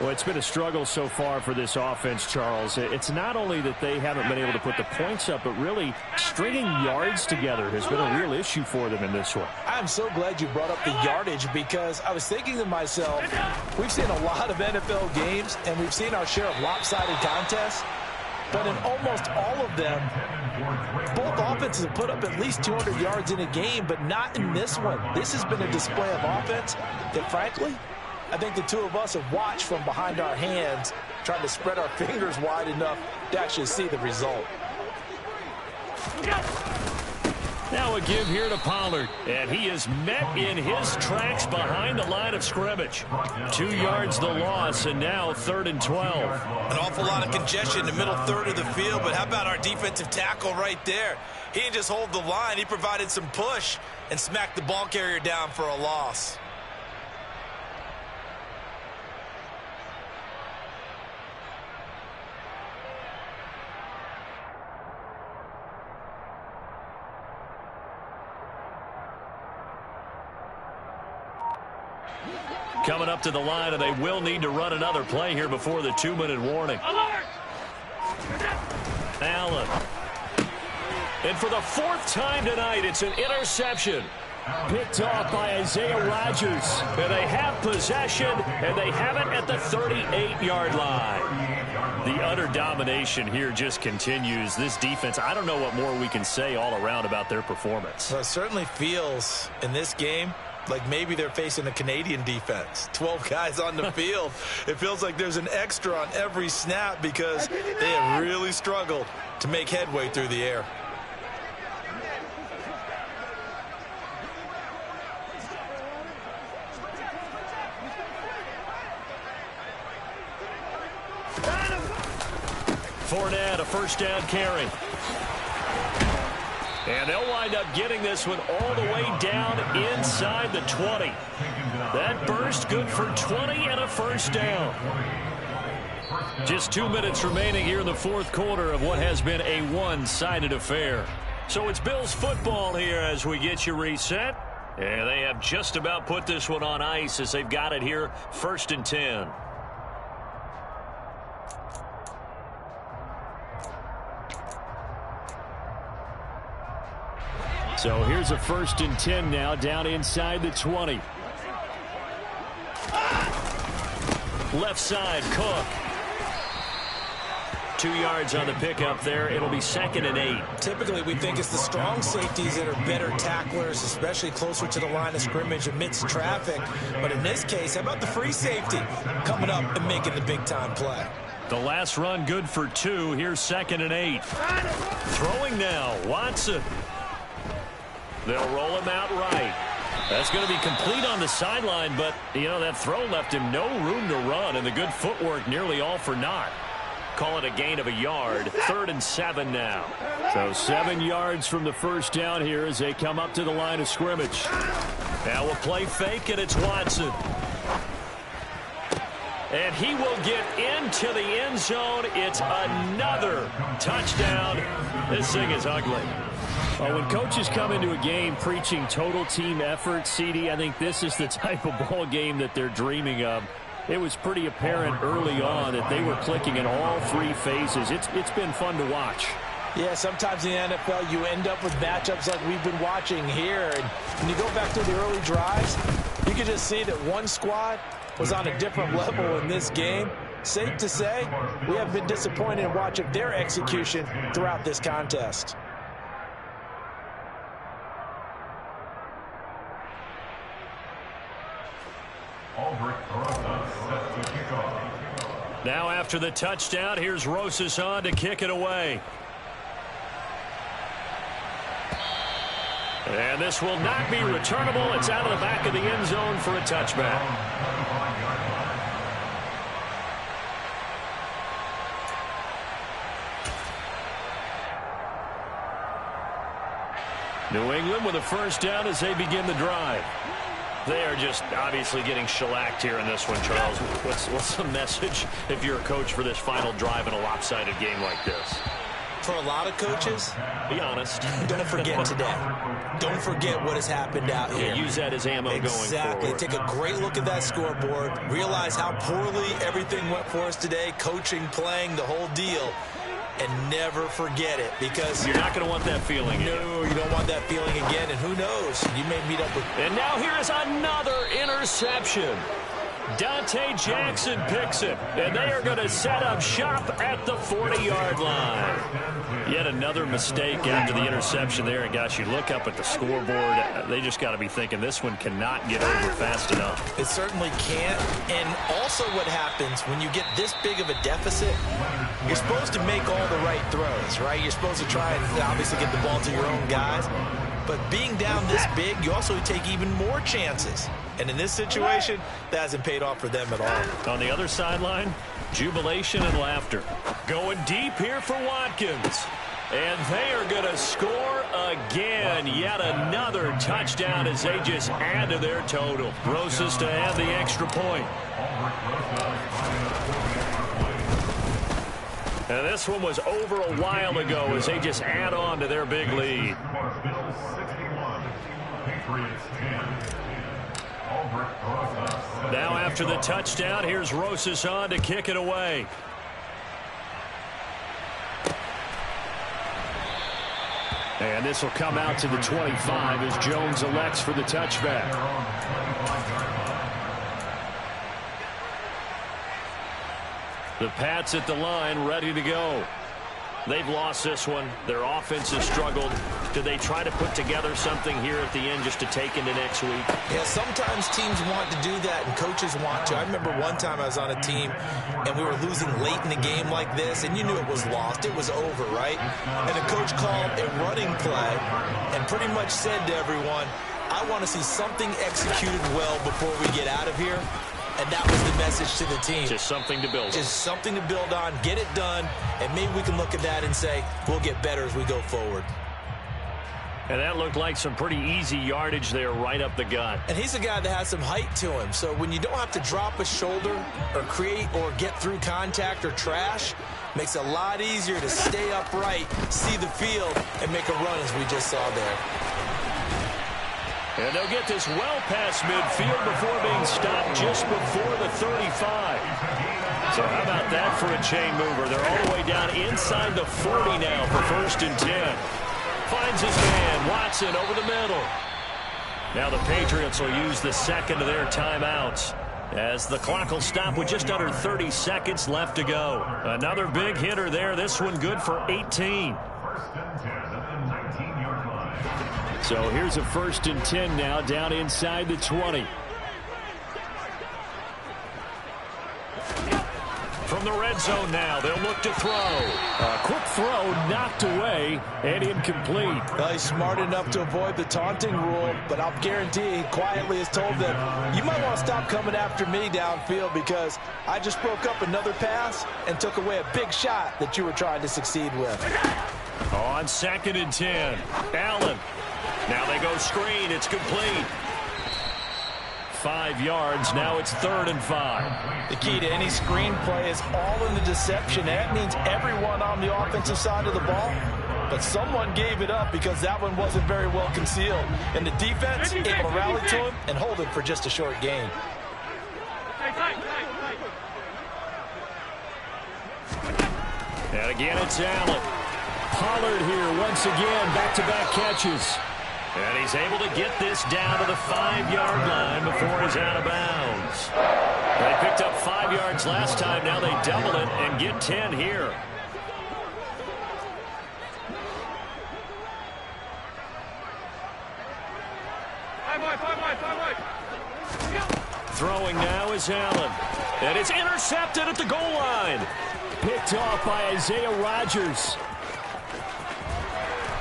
Well, it's been a struggle so far for this offense, Charles. It's not only that they haven't been able to put the points up, but really stringing yards together has been a real issue for them in this one. I'm so glad you brought up the yardage because I was thinking to myself, we've seen a lot of NFL games and we've seen our share of lopsided contests, but in almost all of them, both offenses have put up at least 200 yards in a game, but not in this one. This has been a display of offense that, frankly, I think the two of us have watched from behind our hands, trying to spread our fingers wide enough to actually see the result. Now a give here to Pollard, and he is met in his tracks behind the line of scrimmage. 2 yards the loss, and now 3rd and 12. An awful lot of congestion in the middle 3rd of the field, but how about our defensive tackle right there? He didn't just hold the line, he provided some push and smacked the ball carrier down for a loss. Coming up to the line, and they will need to run another play here before the 2-minute warning. Allen. And for the 4th time tonight, it's an interception. Picked off by Isaiah Rodgers. And they have possession, and they have it at the 38-yard line. The utter domination here just continues. This defense, I don't know what more we can say all around about their performance. Well, it certainly feels in this game like maybe they're facing a Canadian defense. 12 guys on the field. It feels like there's an extra on every snap because they have really struggled to make headway through the air. Fournette, a first down carry. And they'll wind up getting this one all the way down inside the 20. That burst good for 20 and a first down. Just 2 minutes remaining here in the fourth quarter of what has been a one-sided affair. So it's Bills football here as we get you reset. And they have just about put this one on ice as they've got it here, 1st and 10. So here's a 1st and 10 now down inside the 20. Left side, Cook. 2 yards on the pickup there. It'll be 2nd and 8. Typically, we think it's the strong safeties that are better tacklers, especially closer to the line of scrimmage amidst traffic. But in this case, how about the free safety coming up and making the big-time play? The last run good for 2. Here's 2nd and 8. Throwing now, Watson. They'll roll him out right. That's going to be complete on the sideline, but, you know, that throw left him no room to run, and the good footwork nearly all for naught. Call it a gain of a yard. 3rd and 7 now. So 7 yards from the first down here as they come up to the line of scrimmage. Now we'll play fake, and it's Watson. And he will get into the end zone. It's another touchdown. This thing is ugly. When coaches come into a game preaching total team effort, CD, I think this is the type of ball game that they're dreaming of. It was pretty apparent early on that they were clicking in all 3 phases. It's been fun to watch. Yeah, sometimes in the NFL you end up with matchups like we've been watching here. And when you go back to the early drives, you can just see that one squad was on a different level in this game. Safe to say, we have been disappointed in watching their execution throughout this contest. Now after the touchdown, here's Rosas on to kick it away. And this will not be returnable. It's out of the back of the end zone for a touchback. New England with a first down as they begin the drive. They are just obviously getting shellacked here in this one, Charles. What's the message if you're a coach for this final drive in a lopsided game like this? For a lot of coaches, be honest. Don't forget today. Don't forget what has happened out here. Use that as ammo going forward. Exactly. Take a great look at that scoreboard. Realize how poorly everything went for us today. Coaching, playing, the whole deal. And never forget it, because you're not going to want that feeling again. No, you don't want that feeling again, and who knows? You may meet up with... And now here is another interception. Dante Jackson picks it, and they are going to set up shop at the 40-yard line. Yet another mistake after the interception there, and gosh, you look up at the scoreboard, they just got to be thinking this one cannot get over fast enough. It certainly can't, and also what happens when you get this big of a deficit, you're supposed to make all the right throws, right? You're supposed to try and obviously get the ball to your own guys, but being down this big, you also take even more chances. And in this situation, that hasn't paid off for them at all. On the other sideline, jubilation and laughter. Going deep here for Watkins. And they are going to score again. Yet another touchdown as they just add to their total. Rosas to add the extra point. And this one was over a while ago as they just add on to their big lead. Now after the touchdown, here's Rosas on to kick it away. And this will come out to the 25 as Jones elects for the touchback. The Pats at the line ready to go. They've lost this one. Their offense has struggled. do they try to put together something here at the end just to take into next week? Yeah, sometimes teams want to do that and coaches want to. I remember one time I was on a team and we were losing late in the game like this, and you knew it was lost. It was over, right? And the coach called a running play and pretty much said to everyone, I want to see something executed well before we get out of here. And that was the message to the team. Just something to build on. Just something to build on, get it done, and maybe we can look at that and say, we'll get better as we go forward. And that looked like some pretty easy yardage there right up the gut. And he's a guy that has some height to him, so when you don't have to drop a shoulder or create or get through contact or trash, makes it a lot easier to stay upright, see the field, and make a run as we just saw there. And they'll get this well past midfield before being stopped just before the 35. So how about that for a chain mover? They're all the way down inside the 40 now for 1st and 10. Finds his man, Watson, over the middle. Now the Patriots will use the second of their timeouts as the clock will stop with just under 30 seconds left to go. Another big hitter there. This one good for 18. 1st and 10 at the 19-yard line. So here's a 1st and 10 now down inside the 20. From the red zone now, they'll look to throw. A quick throw knocked away and incomplete. Well, he's smart enough to avoid the taunting rule, but I'll guarantee he quietly has told them, you might want to stop coming after me downfield because I just broke up another pass and took away a big shot that you were trying to succeed with. On 2nd and 10, Allen. Now they go screen. It's complete. 5 yards. Now it's 3rd and 5. The key to any screen play is all in the deception. That means everyone on the offensive side of the ball. But someone gave it up because that one wasn't very well concealed. And the defense able to rally to him and hold him for just a short gain. And again, it's Allen. Pollard here once again, back-to-back catches. And he's able to get this down to the 5-yard line before he's out of bounds. They picked up 5 yards last time. Now they double it and get 10 here. Throwing now is Allen. And it's intercepted at the goal line. Picked off by Isaiah Rodgers.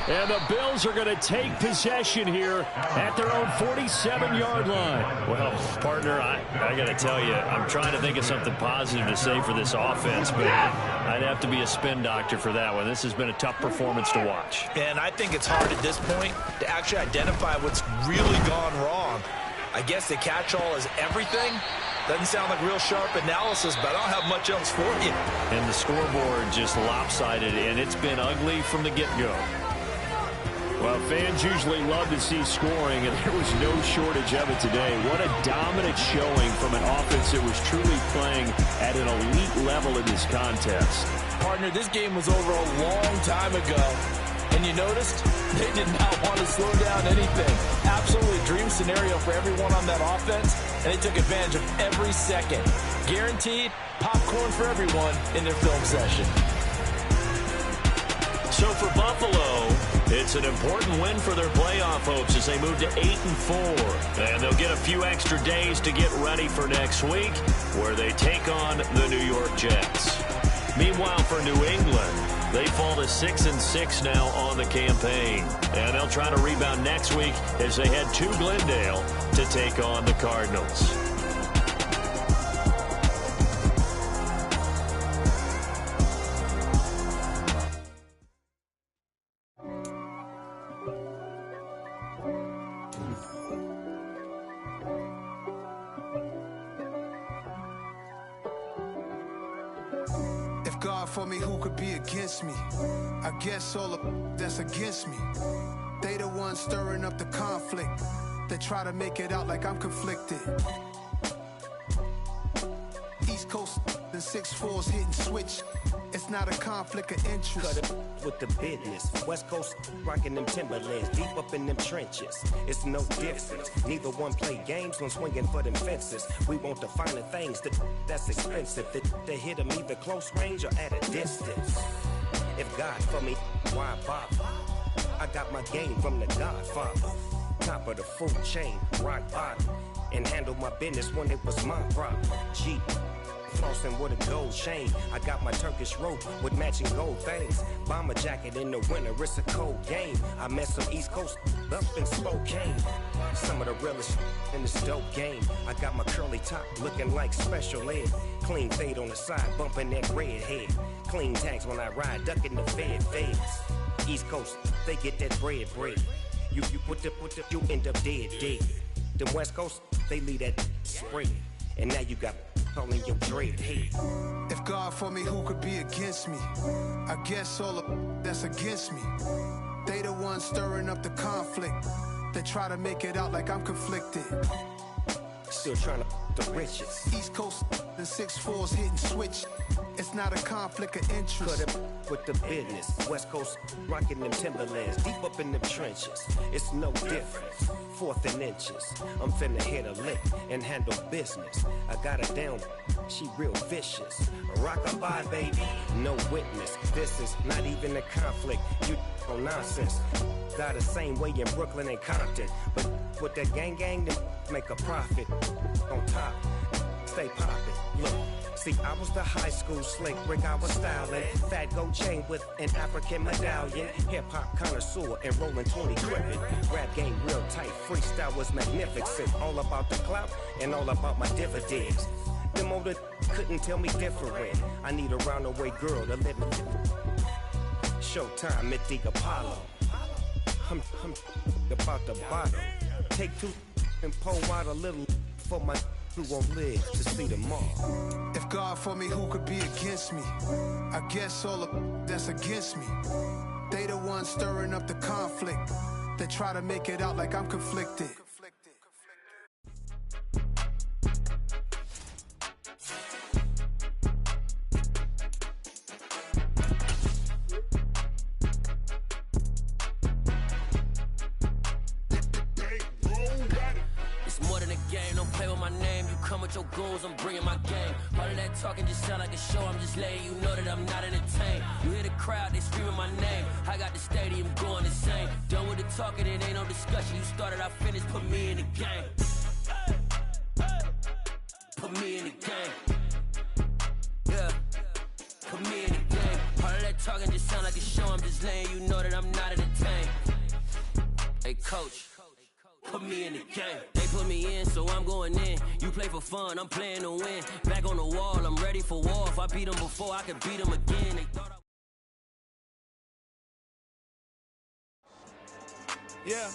And the Bills are going to take possession here at their own 47-yard line. Well, partner, I got to tell you, I'm trying to think of something positive to say for this offense, but I'd have to be a spin doctor for that one. This has been a tough performance to watch. And I think it's hard at this point to actually identify what's really gone wrong. I guess the catch-all is everything. Doesn't sound like real sharp analysis, but I don't have much else for you. And the scoreboard just lopsided, and it's been ugly from the get-go. Well, fans usually love to see scoring, and there was no shortage of it today. What a dominant showing from an offense that was truly playing at an elite level in this contest. Partner, this game was over a long time ago. And you noticed they did not want to slow down anything. Absolutely a dream scenario for everyone on that offense, and they took advantage of every second. Guaranteed popcorn for everyone in their film session. So for Buffalo, it's an important win for their playoff hopes as they move to 8-4. And they'll get a few extra days to get ready for next week, where they take on the New York Jets. Meanwhile, for New England, they fall to 6-6 now on the campaign. And they'll try to rebound next week as they head to Glendale to take on the Cardinals. God for me, who could be against me? I guess all of that's against me. They the ones stirring up the conflict. They try to make it out like I'm conflicted. East Coast and 6'4's hitting switch. It's not a conflict of interest. Cut it with the business. West Coast rocking them Timberlands, deep up in them trenches. It's no difference. Neither one play games when swinging for them fences. We want the finer things that's expensive. That hit them either close range or at a distance. If God for me, why bother? I got my game from the Godfather. Top of the food chain, rock bottom. And handle my business when it was my problem. G, flossing with a gold chain. I got my Turkish rope with matching gold things. Bomber jacket in the winter, it's a cold game. I met some East Coast up in Spokane. Some of the realest in this dope game. I got my curly top looking like special ed. Clean fade on the side, bumping that red head. Clean tags when I ride, ducking the feds. East Coast, they get that bread. You you end up dead. The West Coast, they leave that spray. And now you got all in your dread head. If God for me, who could be against me? I guess all of that's against me. They the ones stirring up the conflict. They try to make it out like I'm conflicted. Still trying to the riches. East Coast and 6'4s hitting switch. It's not a conflict of interest. Cut it with the business. West Coast rocking them Timberlands. Deep up in them trenches. It's no difference. 4th and inches. I'm finna hit a lick and handle business. I got her down. She real vicious. Rock-a-bye, baby. No witness. This is not even a conflict. You on nonsense. Got the same way in Brooklyn and Compton. But with that gang, them make a profit. On top, stay poppin'. Look. See, I was the high school slick Rick, I was styling. Fat gold chain with an African medallion. Hip-hop connoisseur and rolling 20 gripping. Rap game real tight, freestyle was magnificent. All about the clout and all about my dividends. Them older couldn't tell me different. I need a roundaway girl to live in. Showtime at the Apollo. I'm about the bottom. Take 2 and pull out a little for my who won't live to see tomorrow. If God for me, who could be against me? I guess all of that's against me. They the ones stirring up the conflict. They try to make it out like I'm conflicted. With your goons, I'm bringing my game. All of that talking just sound like a show. I'm just letting you know that I'm not entertained. You hear the crowd, they screaming my name. I got the stadium going insane. Done with the talking, it ain't no discussion. You started, I finished, put me in the game. Put me in the game. Yeah, put me in the game. All of that talking just sound like a show. I'm just letting you know that I'm not entertained. Hey, coach. Put me in the game. They put me in, so I'm going in. You play for fun, I'm playing to win. Back on the wall, I'm ready for war. If I beat them before, I can beat them again. They thought Yeah.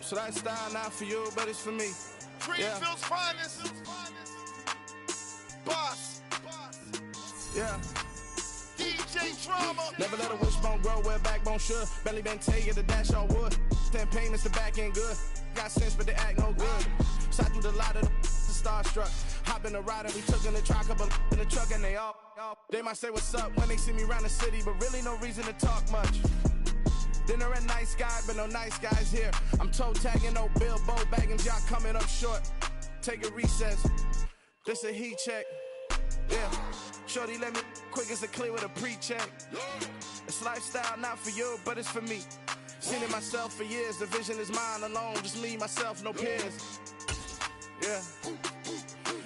So that style not for you, but it's for me. Greenfield's finest. Boss. Yeah. DJ Drama. Never let a wishbone grow where backbone should. Belly been taking the dash all wood. 10 payments, the back end good. Got sense, but they act no good. Shot through the lot of the starstruck. Hop in the ride and we took in the truck, couple in the truck and they all. They might say what's up when they see me around the city, but really no reason to talk much. Dinner a nice guy, but no nice guys here. I'm toe tagging, no Bilbo bagging, y'all coming up short. Take a recess. This a heat check. Yeah. Shorty let me quick as a clear with a pre-check. It's lifestyle not for you, but it's for me. Seen it myself for years. The vision is mine alone. Just me, myself, no peers. Yeah.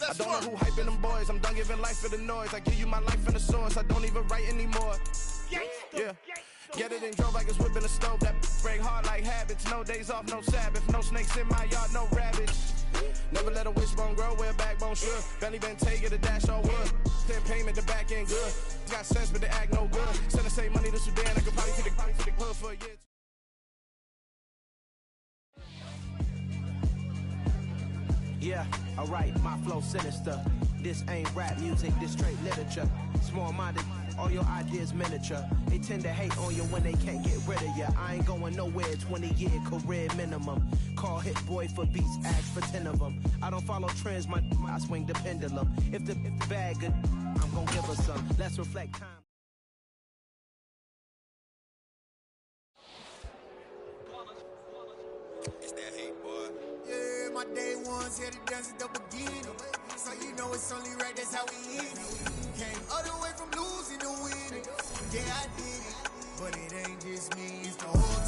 I don't know who hyping them boys. I'm done giving life for the noise. I give you my life in the source. I don't even write anymore. Yeah. Get it and drove like it's whipping a stove. That break hard like habits. No days off, no Sabbath. No snakes in my yard, no rabbits. Never let a wishbone grow where backbone should. Belly been taking the dash all wood. 10 payment, the back end good. Got sense, but they act no good. Send the same money to Sudan. I could probably take the club for a year. Yeah, alright, my flow sinister. This ain't rap music, this straight literature. Small-minded, all your ideas miniature. They tend to hate on you when they can't get rid of you. I ain't going nowhere, 20-year career minimum. Call Hit Boy for beats, ask for 10 of them. I don't follow trends, I swing the pendulum. If the bag good, I'm gonna give her some. Let's reflect time. It's that hate, boy. Yeah, my day ones here to dance at the beginning. So you know it's only right, that's how we eat it. Came other way from losing to winning. Yeah, I did it. But it ain't just me, it's the whole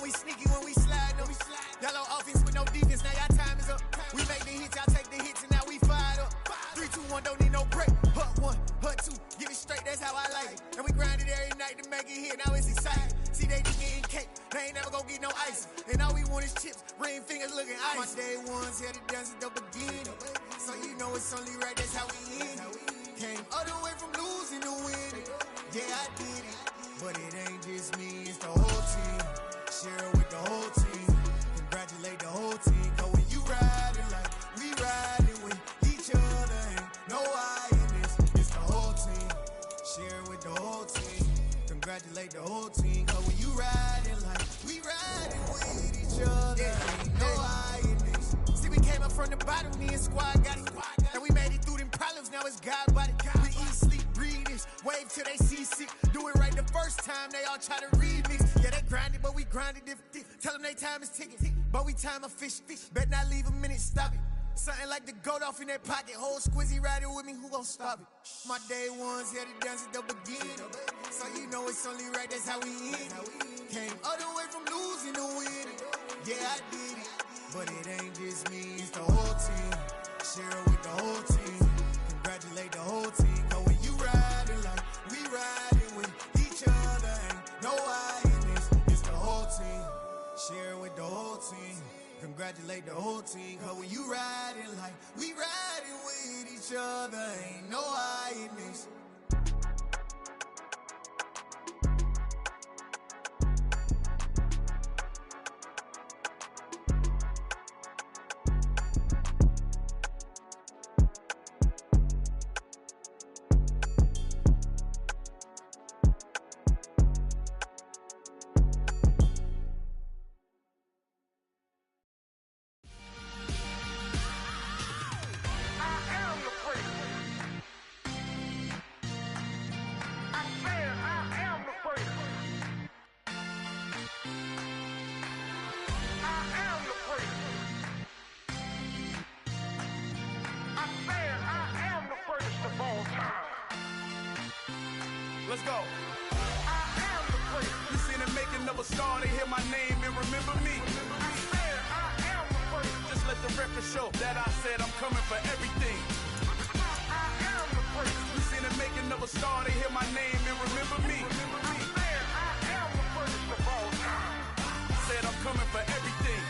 we sneaky when we slide them. Yellow offense with no defense, now y'all time is up. We make the hits, y'all take the hits, and now we fired up. 3, 2, 1, don't need no break. Hut 1, hut 2, get it straight, that's how I like it. And we grind it every night to make it hit, now it's exciting. See, they just getting cake, they ain't never gonna get no ice. And all we want is chips, ring fingers looking ice. My day ones here to dance at the beginning. So you know it's only right, that's how we end it. Came all the way from losing to winning. Yeah, I did it. But it ain't just me, it's the whole team. Share it with the whole team. Congratulate the whole team. Cause when you riding like we riding with each other, ain't no I in this. It's the whole team. Share it with the whole team. Congratulate the whole team. Cause when you riding like we riding with each other, ain't no I in this. See, we came up from the bottom, me and squad got it. And we made it through them problems, now it's God body. We eat, sleep, breathe this. Wave till they see sick. Do it right the first time, they all try to remix. Yeah, they grinded, but we grinded different. Tell them they time is ticking, but we time a fish. Bet not leave a minute, stop it. Something like the goat off in their pocket. Whole squizzy riding with me, who gon' stop it? My day ones here to dance at the beginning. So you know it's only right, that's how we end it. Came all the way from losing to winning. Yeah, I did it. But it ain't just me, it's the whole team. Share it with the whole team. Congratulate the whole team. Cause when you riding like we riding with each other, ain't no I in this. It's the whole team. Share it with the whole team. Congratulate the whole team. Cause when you riding like we riding with each other, ain't no I in this. Let's go. I am the great. You seen the making of a star, they hear my name and remember me. I said I am the great. Just let the record show that I said I'm coming for everything. I am the great. You seen the making of a star, they hear my name and remember me. I said I am the greatest of all time. Said I'm coming for everything.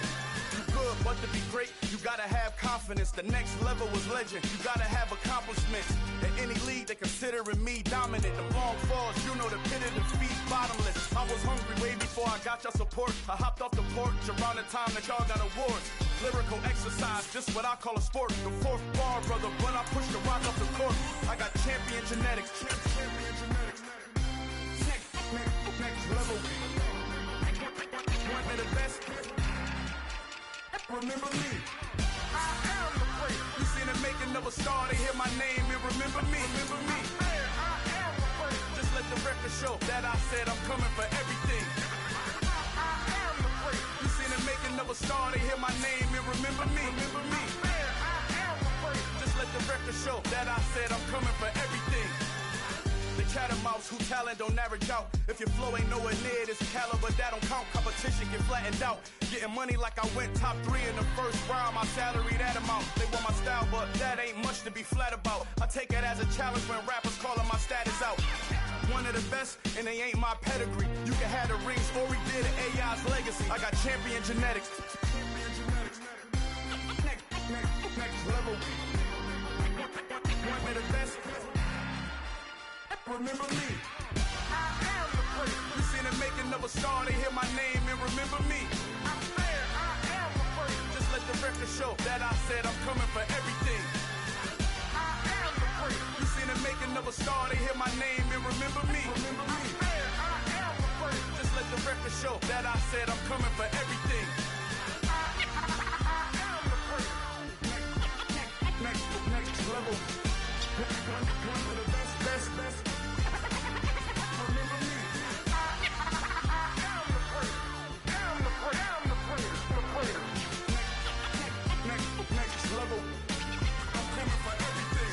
You good, but to be great, you gotta have confidence. The next level was legend. You gotta have accomplishments. In any league, they considering me dominant. The long falls, you know the pit of defeat, bottomless. I was hungry way before I got your support. I hopped off the porch around the time that y'all got awards. Lyrical exercise, just what I call a sport. The fourth bar, brother, when I push the rock off the court. I got champion genetics. Champion genetics. Next level. One of the best. Remember me. I am the great. You seen the making of a star, they hear my name and remember me. Remember me. I am the great. Just let the record show that I said I'm coming for everything. I am the great. You seen the making of a star, they hear my name and remember me. Remember me. I am the great. Just let the record show that I said I'm coming for everything. The chattermouths who talent don't average out. If your flow ain't nowhere near this caliber, that don't count. Competition get flattened out. Getting money like I went top 3 in the first round. My salary that amount. They want my style, but that ain't much to be flat about. I take it as a challenge when rappers calling my status out. One of the best, and they ain't my pedigree. You can have the rings, or we did an AI's legacy. I got champion genetics. Next level. One of the best. Remember me. I am the great. You seen the making of a star, they hear my name and remember me. I said I am the great. Just let the record show that I said I'm coming for everything. I am the great. You seen the making of a star, they hear my name and remember me. Remember me. I said I am the great. Just let the record show that I said I'm coming for everything. I am the great. Next level. One of the best. Level. I'm coming for everything.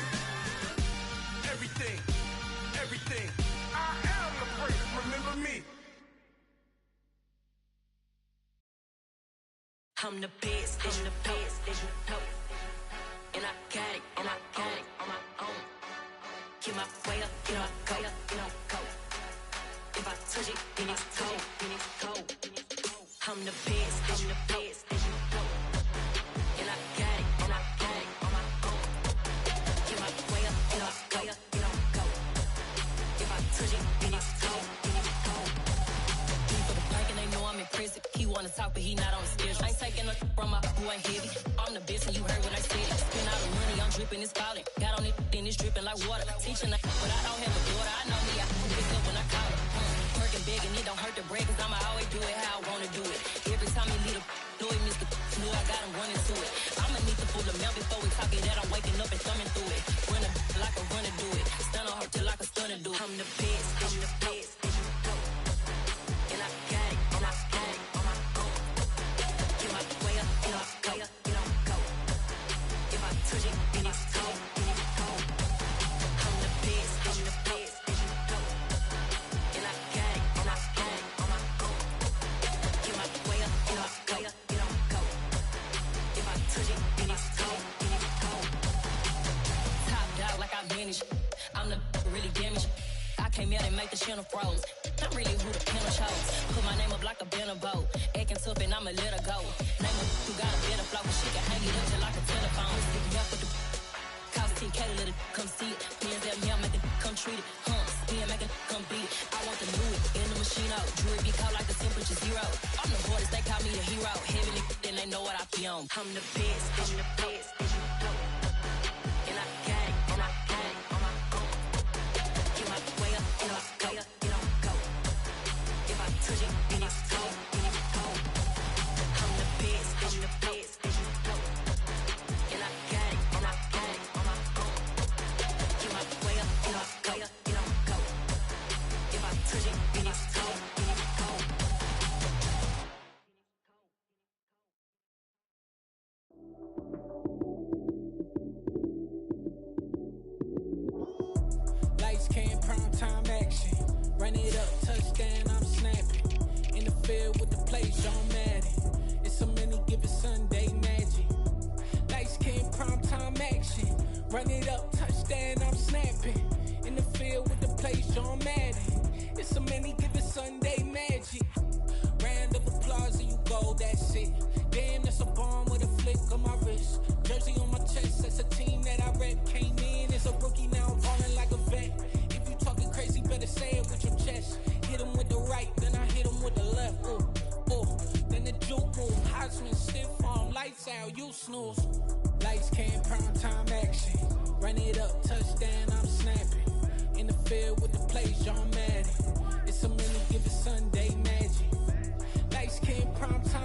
Everything. I am the great. Remember me. I'm the best, I'm the best, as you know. And I got it, on my own. Get my way up, get my go, go. If I touch it, then it's cold, I'm the best, as you know. And I got it, on my own. Get my way up, get my go. If I touch it, then it's cold, for the park and they know I'm impressive. He wanna talk, but he not on the schedule. I ain't taking a from my boy heavy. I'm the best, and you heard what I said. Spend all the money, I'm dripping, it's falling. Got on it, then it's dripping like water. Teaching but I don't have a daughter. I know me, I can pick up when I call her. Working big, and it don't hurt to break, cause I'ma always do it how I wanna do it. Every time he lead a know it, Mr. Knew I got him running to it. I'ma need the full amount before we talk it that I'm waking up and thumbing through it. Run a like a runner do it. Stun on her till like a stunner do it. I'm the best, as you know. And I got it, on my own. Get my way up, get my go. If I touch it, then it's cold, I'm the best, as you know. And I got it, on my own. Get my way up, get my go. If I touch it, then it's cold, Top dog like I manage. I'm the really damaged. I came out and make the channel froze. I'm really who the piano chose. Put my name up like a banner boat. Acting tough and I'ma let her go. Name her who got a better flow. She can hang it up just like a telephone. Stick me up with the cost 10K to let it come see it. Hands at me, I make it come treat it. Spin, make it come beat it. I want to do it in the machine out. Jewelry be cold like the temperature 0. I'm the hardest, they call me the hero. Heavy then they know what I be on. I'm the best, as you know. And I got it, on my own. Get my way up, get my go. If I touch it, then it's cold, I'm the best, as you know. And I got it, on my own. Get my way up, get my go. If I touch it, then it's cold, Lights came, prime time action. Run it up, touchdown, I'm snapping. In the field with the play, John Madden. It's a many given Sunday magic. Lights came, prime time action. Run it up, touchdown, I'm snapping. In the field with the play, John Madden. It's a many given Sunday magic. Round of applause and you go, that's it. Damn, that's a bomb with a flick on my wrist. Jersey on my chest, that's a team that I rep. Came in as a rookie, now I'm falling like a vet. If you talking crazy, better say it with your chest. Hit him with the right, then I hit him with the left. Then the juke move, Heisman, stiff arm, lights out, you snooze. Lights came, prime time action. Run it up, touchdown, I'm snapping. In the field with the play, John Madden. It's a many given Sunday magic. Lights came, prime time.